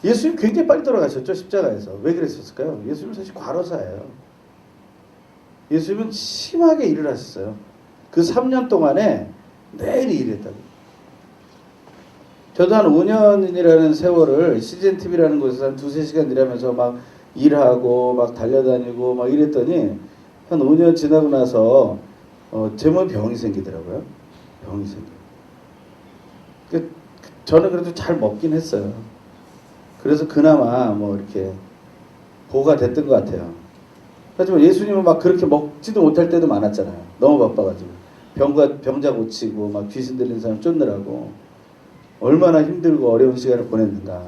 예수님 굉장히 빨리 돌아가셨죠. 십자가에서. 왜 그랬었을까요? 예수님은 사실 과로사예요. 예수님은 심하게 일을 하셨어요. 그 3년 동안에 매일 일했다고. 저도 한 5년이라는 세월을 CGNTV라는 곳에서 한 2-3시간 일하면서 막 일하고 막 달려다니고 막 이랬더니 한 5년 지나고 나서 제 몸에 병이 생기더라고요. 병이 생겨요. 저는 그래도 잘 먹긴 했어요. 그래서 그나마 뭐 이렇게 보호가 됐던 것 같아요. 하지만 예수님은 막 그렇게 먹지도 못할 때도 많았잖아요. 너무 바빠가지고. 병자 고치고 막 귀신 들린 사람 쫓느라고 얼마나 힘들고 어려운 시간을 보냈는가.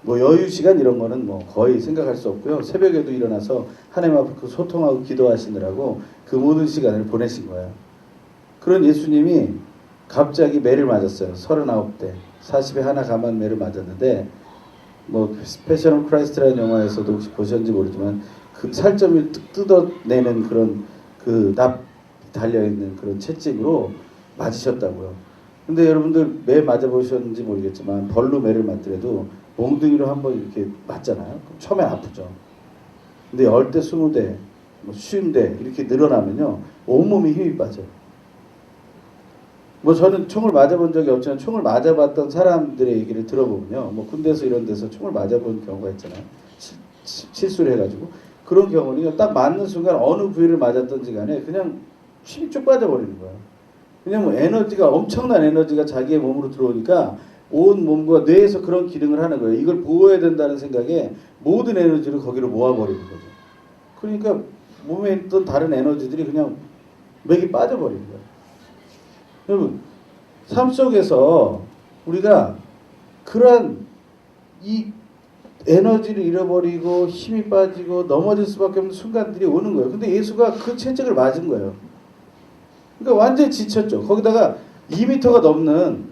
뭐 여유 시간 이런 거는 뭐 거의 생각할 수 없고요. 새벽에도 일어나서 하나님 앞에 소통하고 기도하시느라고 그 모든 시간을 보내신 거예요. 그런 예수님이 갑자기 매를 맞았어요. 39대 40에 하나 감한 매를 맞았는데 뭐 패션 오브 크라이스트라는 영화에서도 혹시 보셨는지 모르지만 그 살점을 뜯어내는 그런 그 납 달려있는 그런 채찍으로 맞으셨다고요. 근데 여러분들 매 맞아보셨는지 모르겠지만 벌로 매를 맞더라도 몽둥이로 한번 이렇게 맞잖아요. 그럼 처음에 아프죠. 근데 10대, 20대, 뭐 50대 이렇게 늘어나면요. 온몸이 힘이 빠져요. 뭐 저는 총을 맞아본 적이 없지만 총을 맞아봤던 사람들의 얘기를 들어보면요. 뭐 군대에서 이런 데서 총을 맞아본 경우가 있잖아요. 실수를 해가지고. 그런 경우는 딱 맞는 순간 어느 부위를 맞았던지 간에 그냥 힘이 쭉 빠져버리는 거야. 왜냐면 에너지가 엄청난 에너지가 자기의 몸으로 들어오니까 온 몸과 뇌에서 그런 기능을 하는 거예요. 이걸 보호해야 된다는 생각에 모든 에너지를 거기로 모아버리는 거죠. 그러니까 몸에 있던 다른 에너지들이 그냥 맥이 빠져버리는 거예요. 여러분, 삶 속에서 우리가 그러한 이 에너지를 잃어버리고 힘이 빠지고 넘어질 수밖에 없는 순간들이 오는 거예요. 근데 예수가 그 채찍을 맞은 거예요. 그러니까 완전히 지쳤죠. 거기다가 2m가 넘는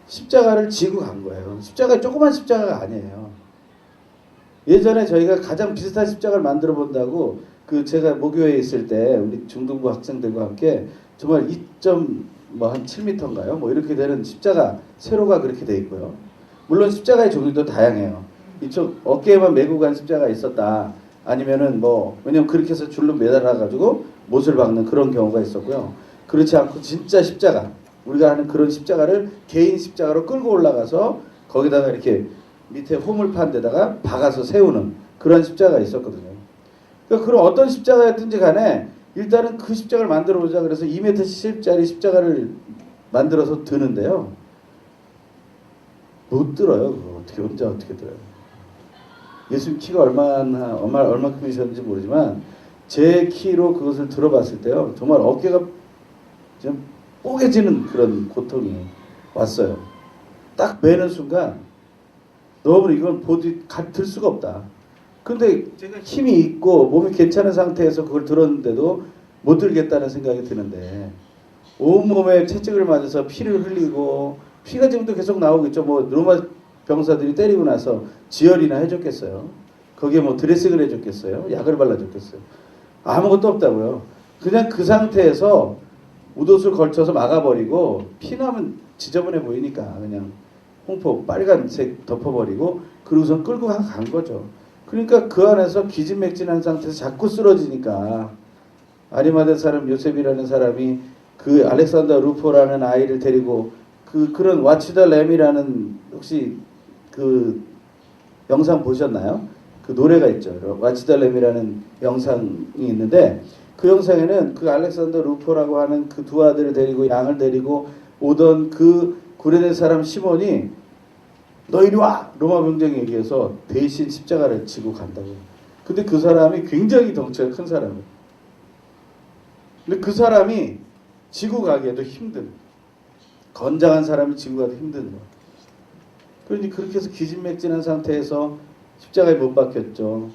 십자가를 지고 간 거예요. 십자가 조그만 십자가가 아니에요. 예전에 저희가 가장 비슷한 십자가를 만들어 본다고 그 제가 모교에 있을 때 우리 중등부 학생들과 함께 정말 2.한 7m인가요? 뭐 이렇게 되는 십자가 세로가 그렇게 돼 있고요. 물론 십자가의 종류도 다양해요. 이쪽 어깨에만 메고 간 십자가 있었다. 아니면은 뭐 왜냐면 그렇게 해서 줄로 매달아 가지고 못을 박는 그런 경우가 있었고요. 그렇지 않고 진짜 십자가 우리가 하는 그런 십자가를 개인 십자가로 끌고 올라가서 거기다가 이렇게 밑에 호물 판 데다가 박아서 세우는 그런 십자가가 있었거든요. 그러니까 그런 어떤 십자가였든지 간에 일단은 그 십자가를 만들어 보자 그래서 2m짜리 십자가를 만들어서 드는데요. 못 들어요. 그거 어떻게 혼자 어떻게 들어요. 예수님 키가 얼마큼이셨는지 모르지만 제 키로 그것을 들어봤을 때요. 정말 어깨가 좀 뽀개지는 그런 고통이 왔어요. 딱 매는 순간 너무 이건 들 수가 없다. 근데 제가 힘이 있고 몸이 괜찮은 상태에서 그걸 들었는데도 못 들겠다는 생각이 드는데 온몸에 채찍을 맞아서 피를 흘리고 피가 지금도 계속 나오겠죠. 뭐 로마 병사들이 때리고 나서 지혈이나 해줬겠어요. 거기에 뭐 드레싱을 해줬겠어요. 약을 발라줬겠어요. 아무것도 없다고요. 그냥 그 상태에서 웃옷을 걸쳐서 막아버리고 피나면 지저분해 보이니까 그냥 홍포 빨간색 덮어버리고 그러고선 끌고 간 거죠. 그러니까 그 안에서 기진맥진한 상태에서 자꾸 쓰러지니까 아리마대 사람 요셉이라는 사람이 그 알렉산더 루포라는 아이를 데리고 그런 Watch the Lamb이라는 혹시 그 영상 보셨나요? 그 노래가 있죠. Watch the Lamb이라는 영상이 있는데 그 영상에는 그 알렉산더 루포라고 하는 그 두 아들을 데리고 양을 데리고 오던 그 구레네 사람 시몬이 너 이리 와! 로마 병정에 의해서 대신 십자가를 지고 간다고. 근데 그 사람이 굉장히 덩치가 큰 사람이에요. 근데 그 사람이 지고 가기에도 힘든 건장한 사람이 지고 가도 힘든 거예요. 그러니 그렇게 해서 기진맥진한 상태에서 십자가에 못 박혔죠.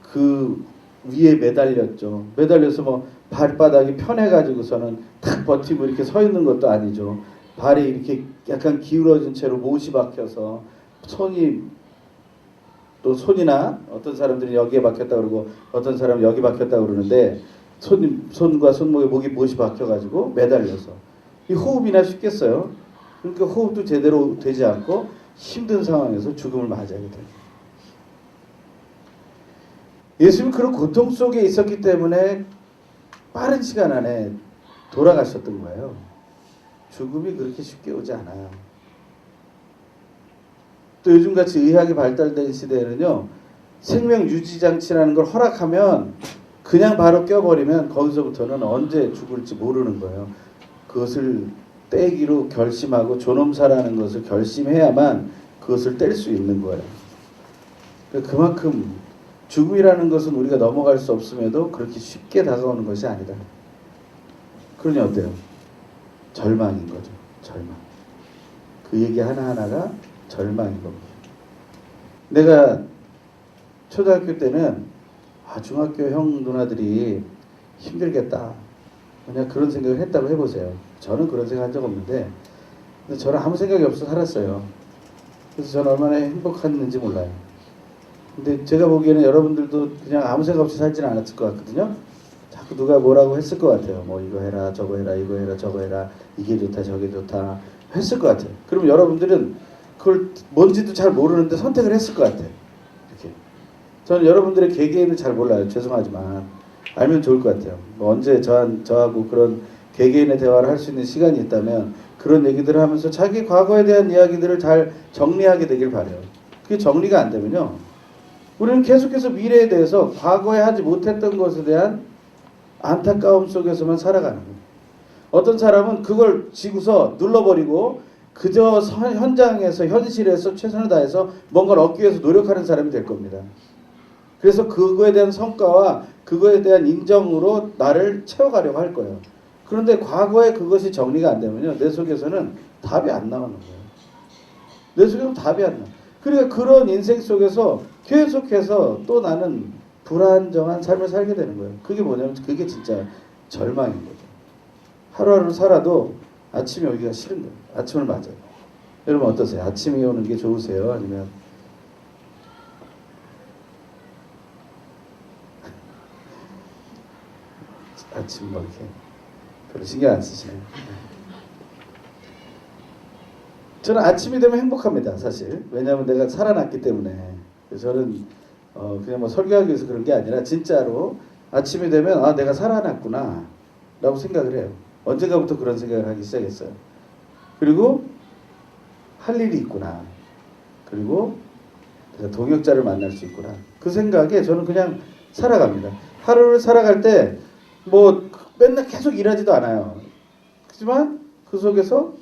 그 위에 매달렸죠. 매달려서 뭐 발바닥이 편해가지고서는 탁 버티고 이렇게 서 있는 것도 아니죠. 발이 이렇게 약간 기울어진 채로 못이 박혀서 손이나 어떤 사람들이 여기에 박혔다 그러고 어떤 사람은 여기 박혔다 그러는데 손과 손목에 못이 박혀가지고 매달려서 이 호흡이나 쉽겠어요. 그러니까 호흡도 제대로 되지 않고 힘든 상황에서 죽음을 맞이하게 돼요. 예수님은 그런 고통 속에 있었기 때문에 빠른 시간 안에 돌아가셨던 거예요. 죽음이 그렇게 쉽게 오지 않아요. 또 요즘같이 의학이 발달된 시대에는요. 생명 유지 장치라는 걸 허락하면 그냥 바로 껴버리면 거기서부터는 언제 죽을지 모르는 거예요. 그것을 떼기로 결심하고 존엄사라는 것을 결심해야만 그것을 뗄 수 있는 거예요. 그만큼 죽음이라는 것은 우리가 넘어갈 수 없음에도 그렇게 쉽게 다가오는 것이 아니다. 그러니 어때요? 절망인 거죠. 절망. 그 얘기 하나하나가 절망인 겁니다. 내가 초등학교 때는 중학교 형 누나들이 힘들겠다. 그냥 그런 생각을 했다고 해보세요. 저는 그런 생각 한 적 없는데 저는 아무 생각이 없어 살았어요. 그래서 저는 얼마나 행복했는지 몰라요. 근데 제가 보기에는 여러분들도 그냥 아무 생각 없이 살지는 않았을 것 같거든요. 자꾸 누가 뭐라고 했을 것 같아요. 뭐 이거 해라 저거 해라 이거 해라 저거 해라 이게 좋다 저게 좋다 했을 것 같아요. 그럼 여러분들은 그걸 뭔지도 잘 모르는데 선택을 했을 것 같아요. 이렇게. 저는 여러분들의 개개인은 잘 몰라요. 죄송하지만 알면 좋을 것 같아요. 뭐 언제 저하고 그런 개개인의 대화를 할 수 있는 시간이 있다면 그런 얘기들을 하면서 자기 과거에 대한 이야기들을 잘 정리하게 되길 바라요. 그게 정리가 안 되면요. 우리는 계속해서 미래에 대해서 과거에 하지 못했던 것에 대한 안타까움 속에서만 살아가는 거예요. 어떤 사람은 그걸 지고서 눌러버리고 그저 현장에서 현실에서 최선을 다해서 뭔가를 얻기 위해서 노력하는 사람이 될 겁니다. 그래서 그거에 대한 성과와 그거에 대한 인정으로 나를 채워가려고 할 거예요. 그런데 과거에 그것이 정리가 안 되면요, 내 속에서는 답이 안 나오는 거예요. 내 속에서는 답이 안 나. 그러니까 그런 인생 속에서 계속해서 또 나는 불안정한 삶을 살게 되는 거예요. 그게 뭐냐면 그게 진짜 절망인 거죠. 하루하루 살아도 아침이 오기가 싫은 거예요. 아침을 맞아요. 여러분 어떠세요? 아침이 오는 게 좋으세요? 아니면 아침 뭐 이렇게 별로 신경 안 쓰시네요. 저는 아침이 되면 행복합니다, 사실. 왜냐하면 내가 살아났기 때문에. 그래서 저는 그냥 뭐 설교하기 위해서 그런 게 아니라 진짜로 아침이 되면 아, 내가 살아났구나 라고 생각을 해요. 언젠가부터 그런 생각을 하기 시작했어요. 그리고 할 일이 있구나. 그리고 내가 동역자를 만날 수 있구나. 그 생각에 저는 그냥 살아갑니다. 하루를 살아갈 때 뭐 맨날 계속 일하지도 않아요. 하지만 그 속에서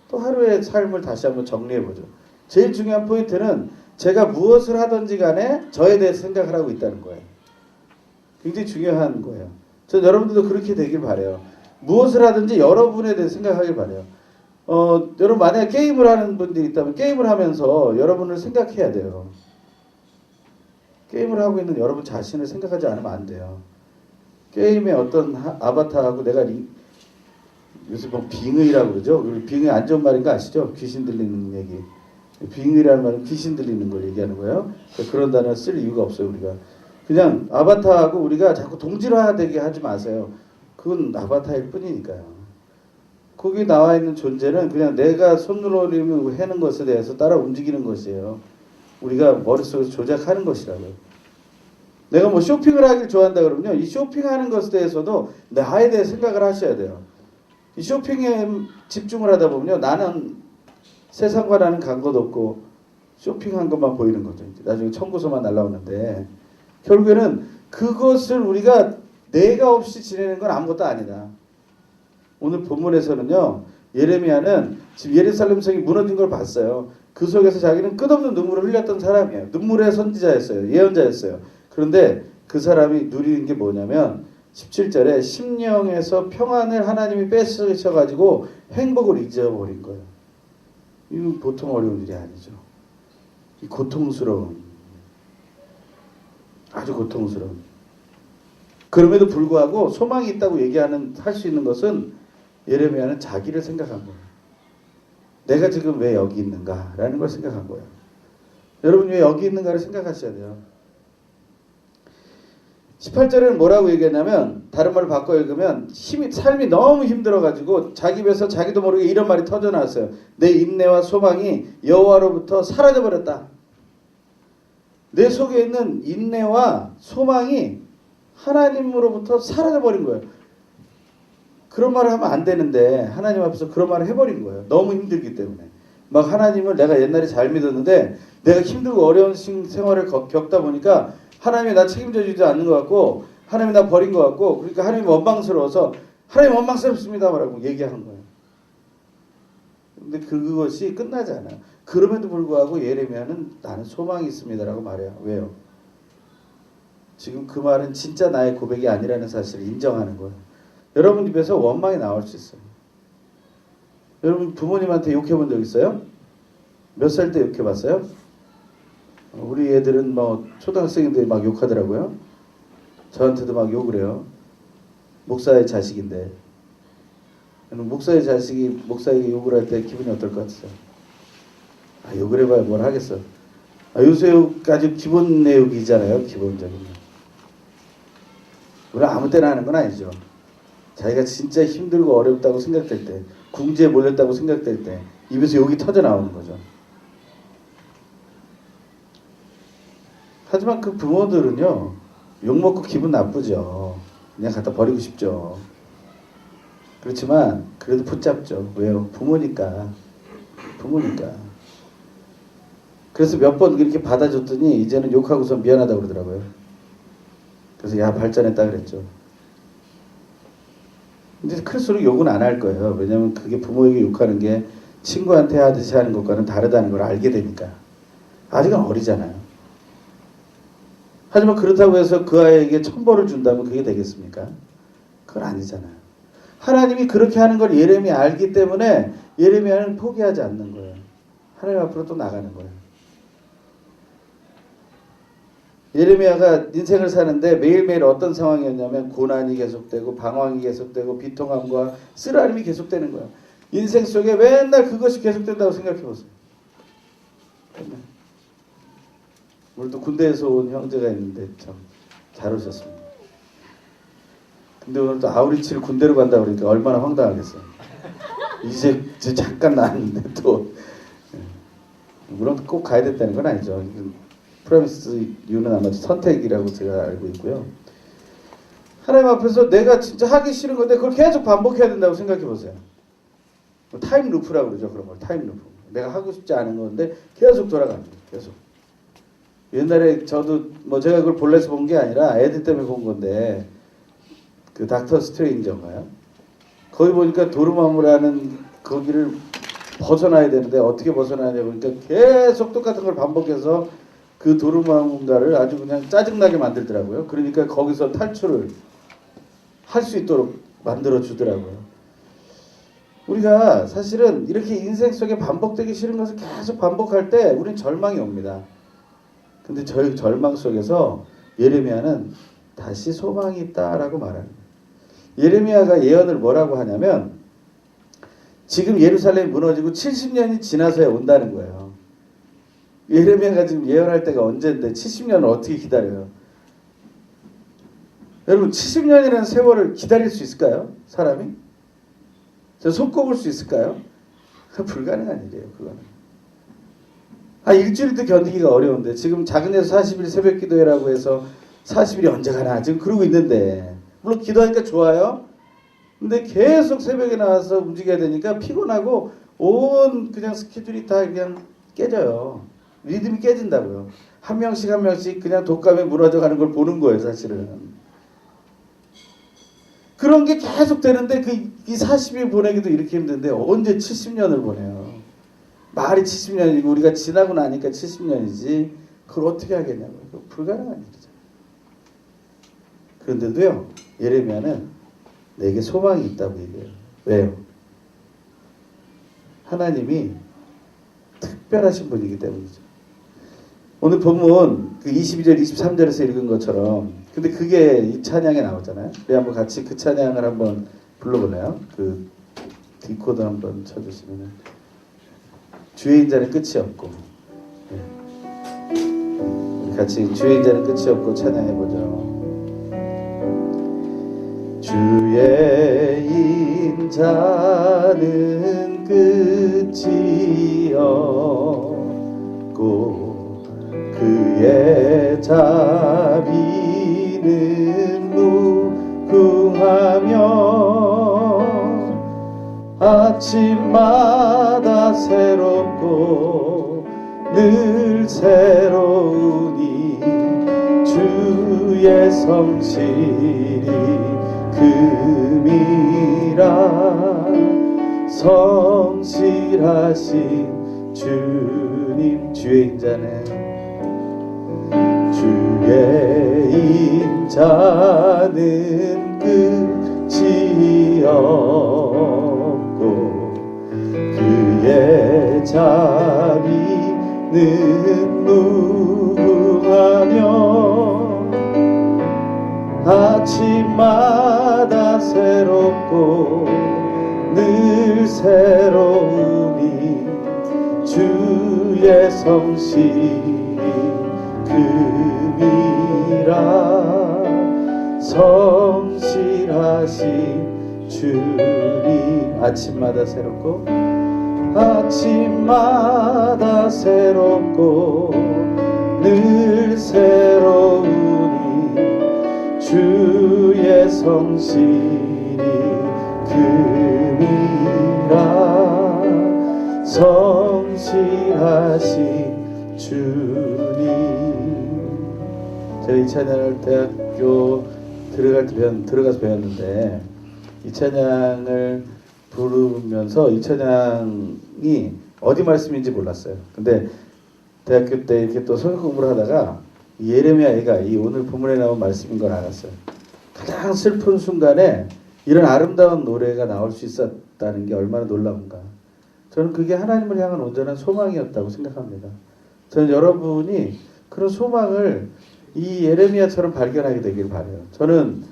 또 하루의 삶을 다시 한번 정리해보죠. 제일 중요한 포인트는 제가 무엇을 하든지 간에 저에 대해서 생각을 하고 있다는 거예요. 굉장히 중요한 거예요. 전 여러분들도 그렇게 되길 바라요. 무엇을 하든지 여러분에 대해서 생각하길 바라요. 여러분 만약에 게임을 하는 분들이 있다면 게임을 하면서 여러분을 생각해야 돼요. 게임을 하고 있는 여러분 자신을 생각하지 않으면 안 돼요. 게임의 어떤 아바타하고 내가 요새 뭐 빙의라고 그러죠. 빙의 안 좋은 말인 거 아시죠? 귀신 들리는 얘기. 빙의라는 말은 귀신 들리는 걸 얘기하는 거예요. 그런 단어 쓸 이유가 없어요. 우리가 그냥 아바타하고 우리가 자꾸 동질화되게 하지 마세요. 그건 아바타일 뿐이니까요. 거기 나와 있는 존재는 그냥 내가 손놀림을 하는 것에 대해서 따라 움직이는 것이에요. 우리가 머릿속에서 조작하는 것이라고요. 내가 뭐 쇼핑을 하길 좋아한다 그러면요, 이 쇼핑하는 것에 대해서도 나에 대해 생각을 하셔야 돼요. 이 쇼핑에 집중을 하다 보면요, 나는 세상과 나는 간 것 없고 쇼핑한 것만 보이는 거죠. 나중에 청구서만 날라오는데 결국에는 그것을 우리가 내가 없이 지내는 건 아무것도 아니다. 오늘 본문에서는요, 예레미야는 지금 예루살렘 성이 무너진 걸 봤어요. 그 속에서 자기는 끝없는 눈물을 흘렸던 사람이에요. 눈물의 선지자였어요. 예언자였어요. 그런데 그 사람이 누리는 게 뭐냐면 17절에 심령에서 평안을 하나님이 뺏으셔가지고 행복을 잊어버린 거예요. 이건 보통 어려운 일이 아니죠. 이 고통스러운, 아주 고통스러운. 그럼에도 불구하고 소망이 있다고 할 수 있는 것은 예레미야는 자기를 생각한 거예요. 내가 지금 왜 여기 있는가라는 걸 생각한 거예요. 여러분 왜 여기 있는가를 생각하셔야 돼요. 18절에는 뭐라고 얘기했냐면, 다른 말을 바꿔 읽으면 삶이 너무 힘들어가지고 자기 입에서 자기도 모르게 이런 말이 터져나왔어요. 내 인내와 소망이 여호와로부터 사라져버렸다. 내 속에 있는 인내와 소망이 하나님으로부터 사라져버린 거예요. 그런 말을 하면 안 되는데 하나님 앞에서 그런 말을 해버린 거예요. 너무 힘들기 때문에. 막 하나님을 내가 옛날에 잘 믿었는데 내가 힘들고 어려운 생활을 겪다 보니까 하나님이 나 책임져 주지 않는 것 같고 하나님이 나 버린 것 같고, 그러니까 하나님이 원망스러워서 하나님 원망스럽습니다 라고 얘기하는 거예요. 근데 그것이 끝나지 않아요. 그럼에도 불구하고 예레미야는 나는 소망이 있습니다 라고 말해요. 왜요? 지금 그 말은 진짜 나의 고백이 아니라는 사실을 인정하는 거예요. 여러분 입에서 원망이 나올 수 있어요. 여러분 부모님한테 욕해본 적 있어요? 몇 살 때 욕해봤어요? 우리 애들은 뭐 초등학생인데 막 욕하더라고요. 저한테도 막 욕을 해요. 목사의 자식인데. 목사의 자식이 목사에게 욕을 할 때 기분이 어떨 것 같으세요? 욕을 해봐야 뭘 하겠어. 요새 욕까지 기본 내용이잖아요. 기본적인. 물론 아무 때나 하는 건 아니죠. 자기가 진짜 힘들고 어렵다고 생각될 때, 궁지에 몰렸다고 생각될 때 입에서 욕이 터져 나오는 거죠. 하지만 그 부모들은요, 욕먹고 기분 나쁘죠. 그냥 갖다 버리고 싶죠. 그렇지만 그래도 붙잡죠. 왜요? 부모니까. 그래서 몇 번 이렇게 받아줬더니 이제는 욕하고서 미안하다고 그러더라고요. 그래서 야 발전했다 그랬죠. 이제 클수록 욕은 안 할 거예요. 왜냐면 그게 부모에게 욕하는 게 친구한테 하듯이 하는 것과는 다르다는 걸 알게 되니까. 아직은 어리잖아요. 하지만 그렇다고 해서 그 아이에게 천벌을 준다면 그게 되겠습니까? 그건 아니잖아요. 하나님이 그렇게 하는 걸 예레미야 알기 때문에 예레미야는 포기하지 않는 거예요. 하나님 앞으로 또 나가는 거예요. 예레미야가 인생을 사는데 매일매일 어떤 상황이었냐면 고난이 계속되고 방황이 계속되고 비통함과 쓰라림이 계속되는 거예요. 인생 속에 맨날 그것이 계속된다고 생각해 보세요. 오늘 또 군대에서 온 형제가 있는데 참 잘 오셨습니다. 근데 오늘 또 아우리치를 군대로 간다 그러니까 얼마나 황당하겠어요. 이제 잠깐 나왔는데 또 물론 꼭 가야 됐다는 건 아니죠. 프라미스 이유는 아마 선택이라고 제가 알고 있고요. 하나님 앞에서 내가 진짜 하기 싫은 건데 그걸 계속 반복해야 된다고 생각해 보세요. 타임 루프라고 그러죠. 그런 걸 타임 루프. 내가 하고 싶지 않은 건데 계속 돌아갑니다. 계속. 옛날에 저도 뭐 제가 그걸 볼래서 본 게 아니라 애들 때문에 본 건데 그 닥터 스트레인저인가요? 거기 보니까 도르마무라는 거기를 벗어나야 되는데 어떻게 벗어나냐 보니까 계속 똑같은 걸 반복해서 그 도르마무인가를 아주 그냥 짜증나게 만들더라고요. 그러니까 거기서 탈출을 할 수 있도록 만들어 주더라고요. 우리가 사실은 이렇게 인생 속에 반복되기 싫은 것을 계속 반복할 때 우린 절망이 옵니다. 근데 저희 절망 속에서 예레미야는 다시 소망이 있다라고 말합니다. 예레미야가 예언을 뭐라고 하냐면 지금 예루살렘이 무너지고 70년이 지나서야 온다는 거예요. 예레미야가 지금 예언할 때가 언제인데 70년을 어떻게 기다려요? 여러분 70년이라는 세월을 기다릴 수 있을까요? 사람이? 저 손꼽을 수 있을까요? 불가능한 일이에요. 그거는. 일주일도 견디기가 어려운데 지금 작은에서 40일 새벽 기도회라고 해서 40일이 언제 가나 지금 그러고 있는데 물론 기도하니까 좋아요. 근데 계속 새벽에 나와서 움직여야 되니까 피곤하고 온 그냥 스케줄이 다 그냥 깨져요. 리듬이 깨진다고요. 한 명씩 한 명씩 그냥 독감에 무너져가는 걸 보는 거예요. 사실은. 그런 게 계속 되는데 이 40일 보내기도 이렇게 힘든데 언제 70년을 보내요. 말이 70년이고 우리가 지나고 나니까 70년이지 그걸 어떻게 하겠냐고요. 불가능한 일이잖아요. 그런데도요. 예레미야는 내게 소망이 있다고 얘기해요. 왜요? 하나님이 특별하신 분이기 때문이죠. 오늘 본문 그 22절 23절에서 읽은 것처럼 근데 그게 이 찬양에 나오잖아요. 우리 한번 같이 그 찬양을 한번 불러볼래요? 그 디코드 한번 쳐주시면 주의 인자는 끝이 없고 우리 같이 주의 인자는 끝이 없고 찬양해보죠. 주의 인자는 끝이 없고 그의 자비는 무궁하며 아침마다 새롭고 늘 새로우니 주의 성실이 금이라 성실하신 주님 주의 인자는 끝이 없고 그의 자비는 무궁하며 아침마다 새롭고 늘 새로우니 주의 성실이 금이라 성실하신 주님 아침마다 새롭고 늘 새로우니 주의 성실이 금이라 성실하신 주님. 제가 이 찬양을 대학교 들어가서 배웠는데 이 찬양을 부르면서 이 찬양이 어디 말씀인지 몰랐어요. 근데 대학교 때 이렇게 또 성경 공부를 하다가 이 예레미야가 이 오늘 본문에 나온 말씀인 걸 알았어요. 가장 슬픈 순간에 이런 아름다운 노래가 나올 수 있었다는 게 얼마나 놀라운가. 저는 그게 하나님을 향한 온전한 소망이었다고 생각합니다. 저는 여러분이 그런 소망을 이 예레미야처럼 발견하게 되길 바라요. 저는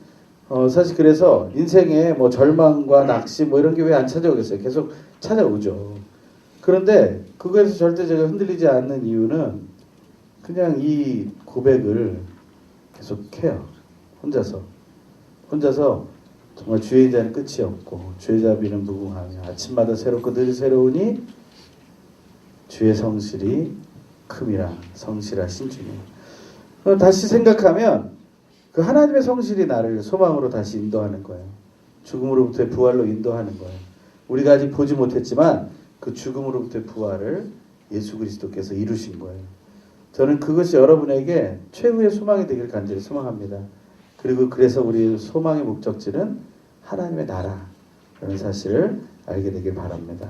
사실 그래서 인생에 뭐 절망과 낙심 뭐 이런 게 왜 안 찾아오겠어요. 계속 찾아오죠. 그런데 그거에서 절대 제가 흔들리지 않는 이유는 그냥 이 고백을 계속 해요. 혼자서 정말 주의 인자는 끝이 없고 주의 자비는 무궁하며 아침마다 새롭고 늘 새로우니 주의 성실이 큼이라. 성실하신 주님. 다시 생각하면 그 하나님의 성실이 나를 소망으로 다시 인도하는 거예요. 죽음으로부터의 부활로 인도하는 거예요. 우리가 아직 보지 못했지만 그 죽음으로부터의 부활을 예수 그리스도께서 이루신 거예요. 저는 그것이 여러분에게 최후의 소망이 되길 간절히 소망합니다. 그리고 그래서 우리 소망의 목적지는 하나님의 나라라는 사실을 알게 되길 바랍니다.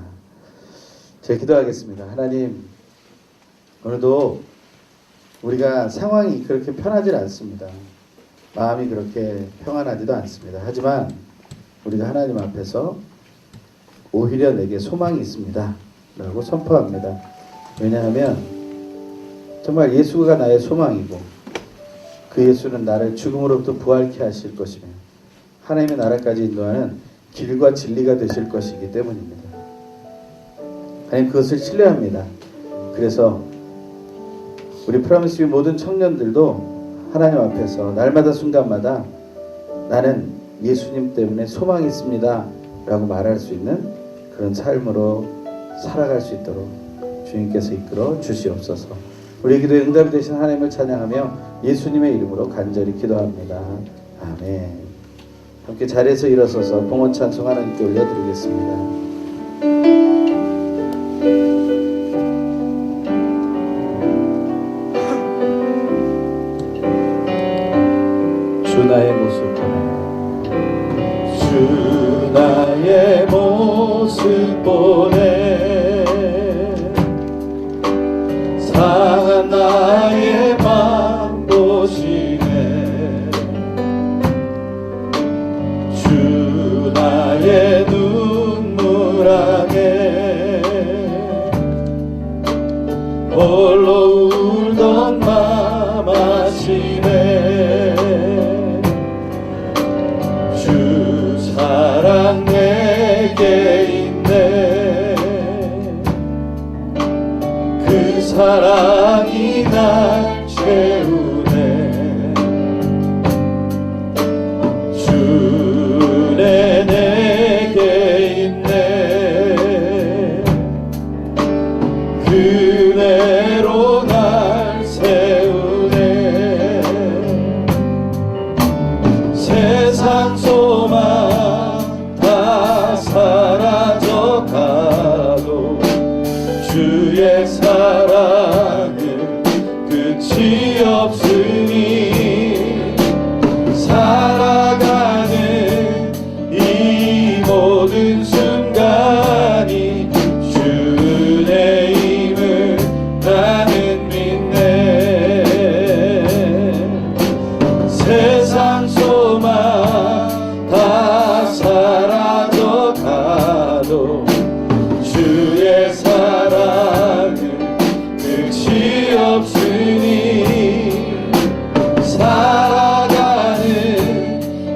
제가 기도하겠습니다. 하나님, 오늘도 우리가 상황이 그렇게 편하지 않습니다. 마음이 그렇게 평안하지도 않습니다. 하지만 우리가 하나님 앞에서 오히려 내게 소망이 있습니다 라고 선포합니다. 왜냐하면 정말 예수가 나의 소망이고 그 예수는 나를 죽음으로부터 부활케 하실 것이며 하나님의 나라까지 인도하는 길과 진리가 되실 것이기 때문입니다. 하나님, 그것을 신뢰합니다. 그래서 우리 프라미스의 모든 청년들도 하나님 앞에서 날마다 순간마다 나는 예수님 때문에 소망이 있습니다 라고 말할 수 있는 그런 삶으로 살아갈 수 있도록 주님께서 이끌어 주시옵소서. 우리 기도에 응답이 되신 하나님을 찬양하며 예수님의 이름으로 간절히 기도합니다. 아멘. 함께 자리에서 일어서서 봉헌 찬송 하나님께 올려드리겠습니다. 주 나의 모습 보내, 주 나의 모습 보내, 상한 나의 맘 보시네, 주 나의 눈물 안에 홀로 울던 맘 아시네, 주 사랑 내게 있네, 그 사랑이 날 채우네, 주내 내게 있네, 그대로 날 세우네, 세상 소망 다 사라져 가도 주의 사랑은 끝이 없으니 살아가는 이 모든 순간이 주의 힘을 나는 믿네, 세상 소망 다 사라져 가도 주의 사랑은 끝이 없으니 살아가는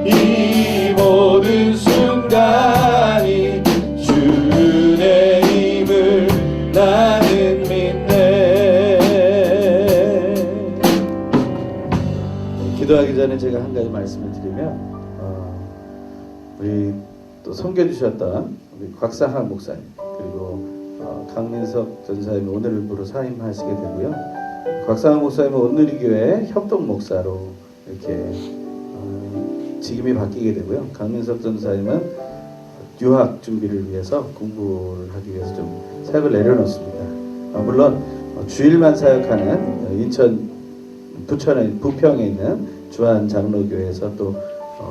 이 모든 순간이 주의 힘을 나는 믿네. 기도하기 전에 제가 한 가지 말씀을 드리면 우리 또 섬겨주셨던 우리 곽상학 목사님 그리고 강민석 전사님이 오늘부로 사임하시게 되고요. 곽상학 목사님은 온누리교회 협동 목사로 이렇게 직임이 바뀌게 되고요. 강민석 전사님은 유학 준비를 위해서 공부를 하기 위해서 좀 사역을 내려놓습니다. 물론 주일만 사역하는 인천 부천에 부평에 있는 주한 장로교회에서 또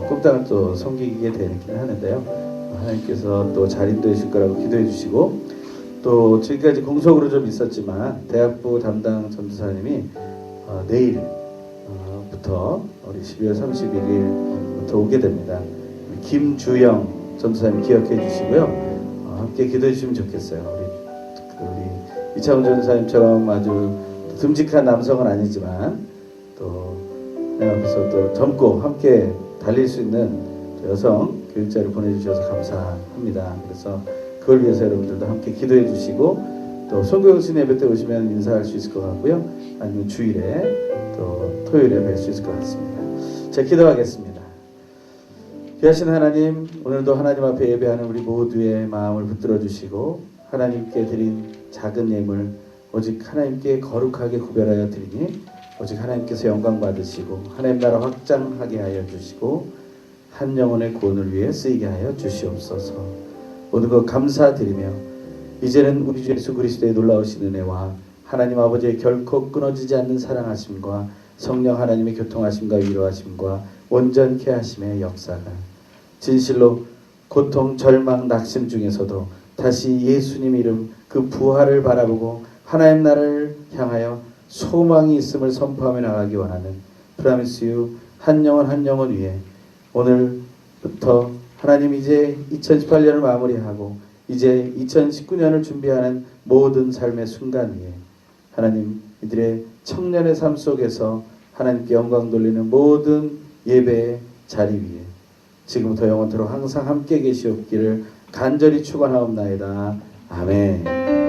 꿈땅을 또 섬기게 되기는 하는데요. 하나님께서 또 잘 인도해 주실 거라고 기도해 주시고, 또 지금까지 공석으로 좀 있었지만 대학부 담당 전도사님이 내일부터 우리 12월 31일부터 오게 됩니다. 김주영 전도사님 기억해 주시고요. 함께 기도해 주시면 좋겠어요. 우리 이창훈 전도사님처럼 아주 듬직한 남성은 아니지만 또 내 앞에서 또 젊고 함께 달릴 수 있는 여성 교육자를 보내주셔서 감사합니다. 그래서 그걸 위해서 여러분들도 함께 기도해 주시고, 또 송교영신 예배 때 오시면 인사할 수 있을 것 같고요. 아니면 주일에 또 토요일에 뵐 수 있을 것 같습니다. 자, 기도하겠습니다. 귀하신 하나님, 오늘도 하나님 앞에 예배하는 우리 모두의 마음을 붙들어 주시고, 하나님께 드린 작은 예물 오직 하나님께 거룩하게 구별하여 드리니 오직 하나님께서 영광 받으시고 하나님 나라 확장하게 하여 주시고 한 영혼의 구원을 위해 쓰이게 하여 주시옵소서. 모든 것 감사드리며 이제는 우리 주 예수 그리스도의 놀라우신 은혜와 하나님 아버지의 결코 끊어지지 않는 사랑하심과 성령 하나님의 교통하심과 위로하심과 온전케 하심의 역사가 진실로 고통, 절망, 낙심 중에서도 다시 예수님 이름 그 부활을 바라보고 하나님 나라를 향하여 소망이 있음을 선포하며 나가기 원하는 프라미스유 한 영혼 위에 오늘부터 하나님 이제 2018년을 마무리하고 이제 2019년을 준비하는 모든 삶의 순간 위에 하나님 이들의 청년의 삶 속에서 하나님께 영광 돌리는 모든 예배의 자리 위에 지금부터 영원토록 항상 함께 계시옵기를 간절히 축원하옵나이다. 아멘.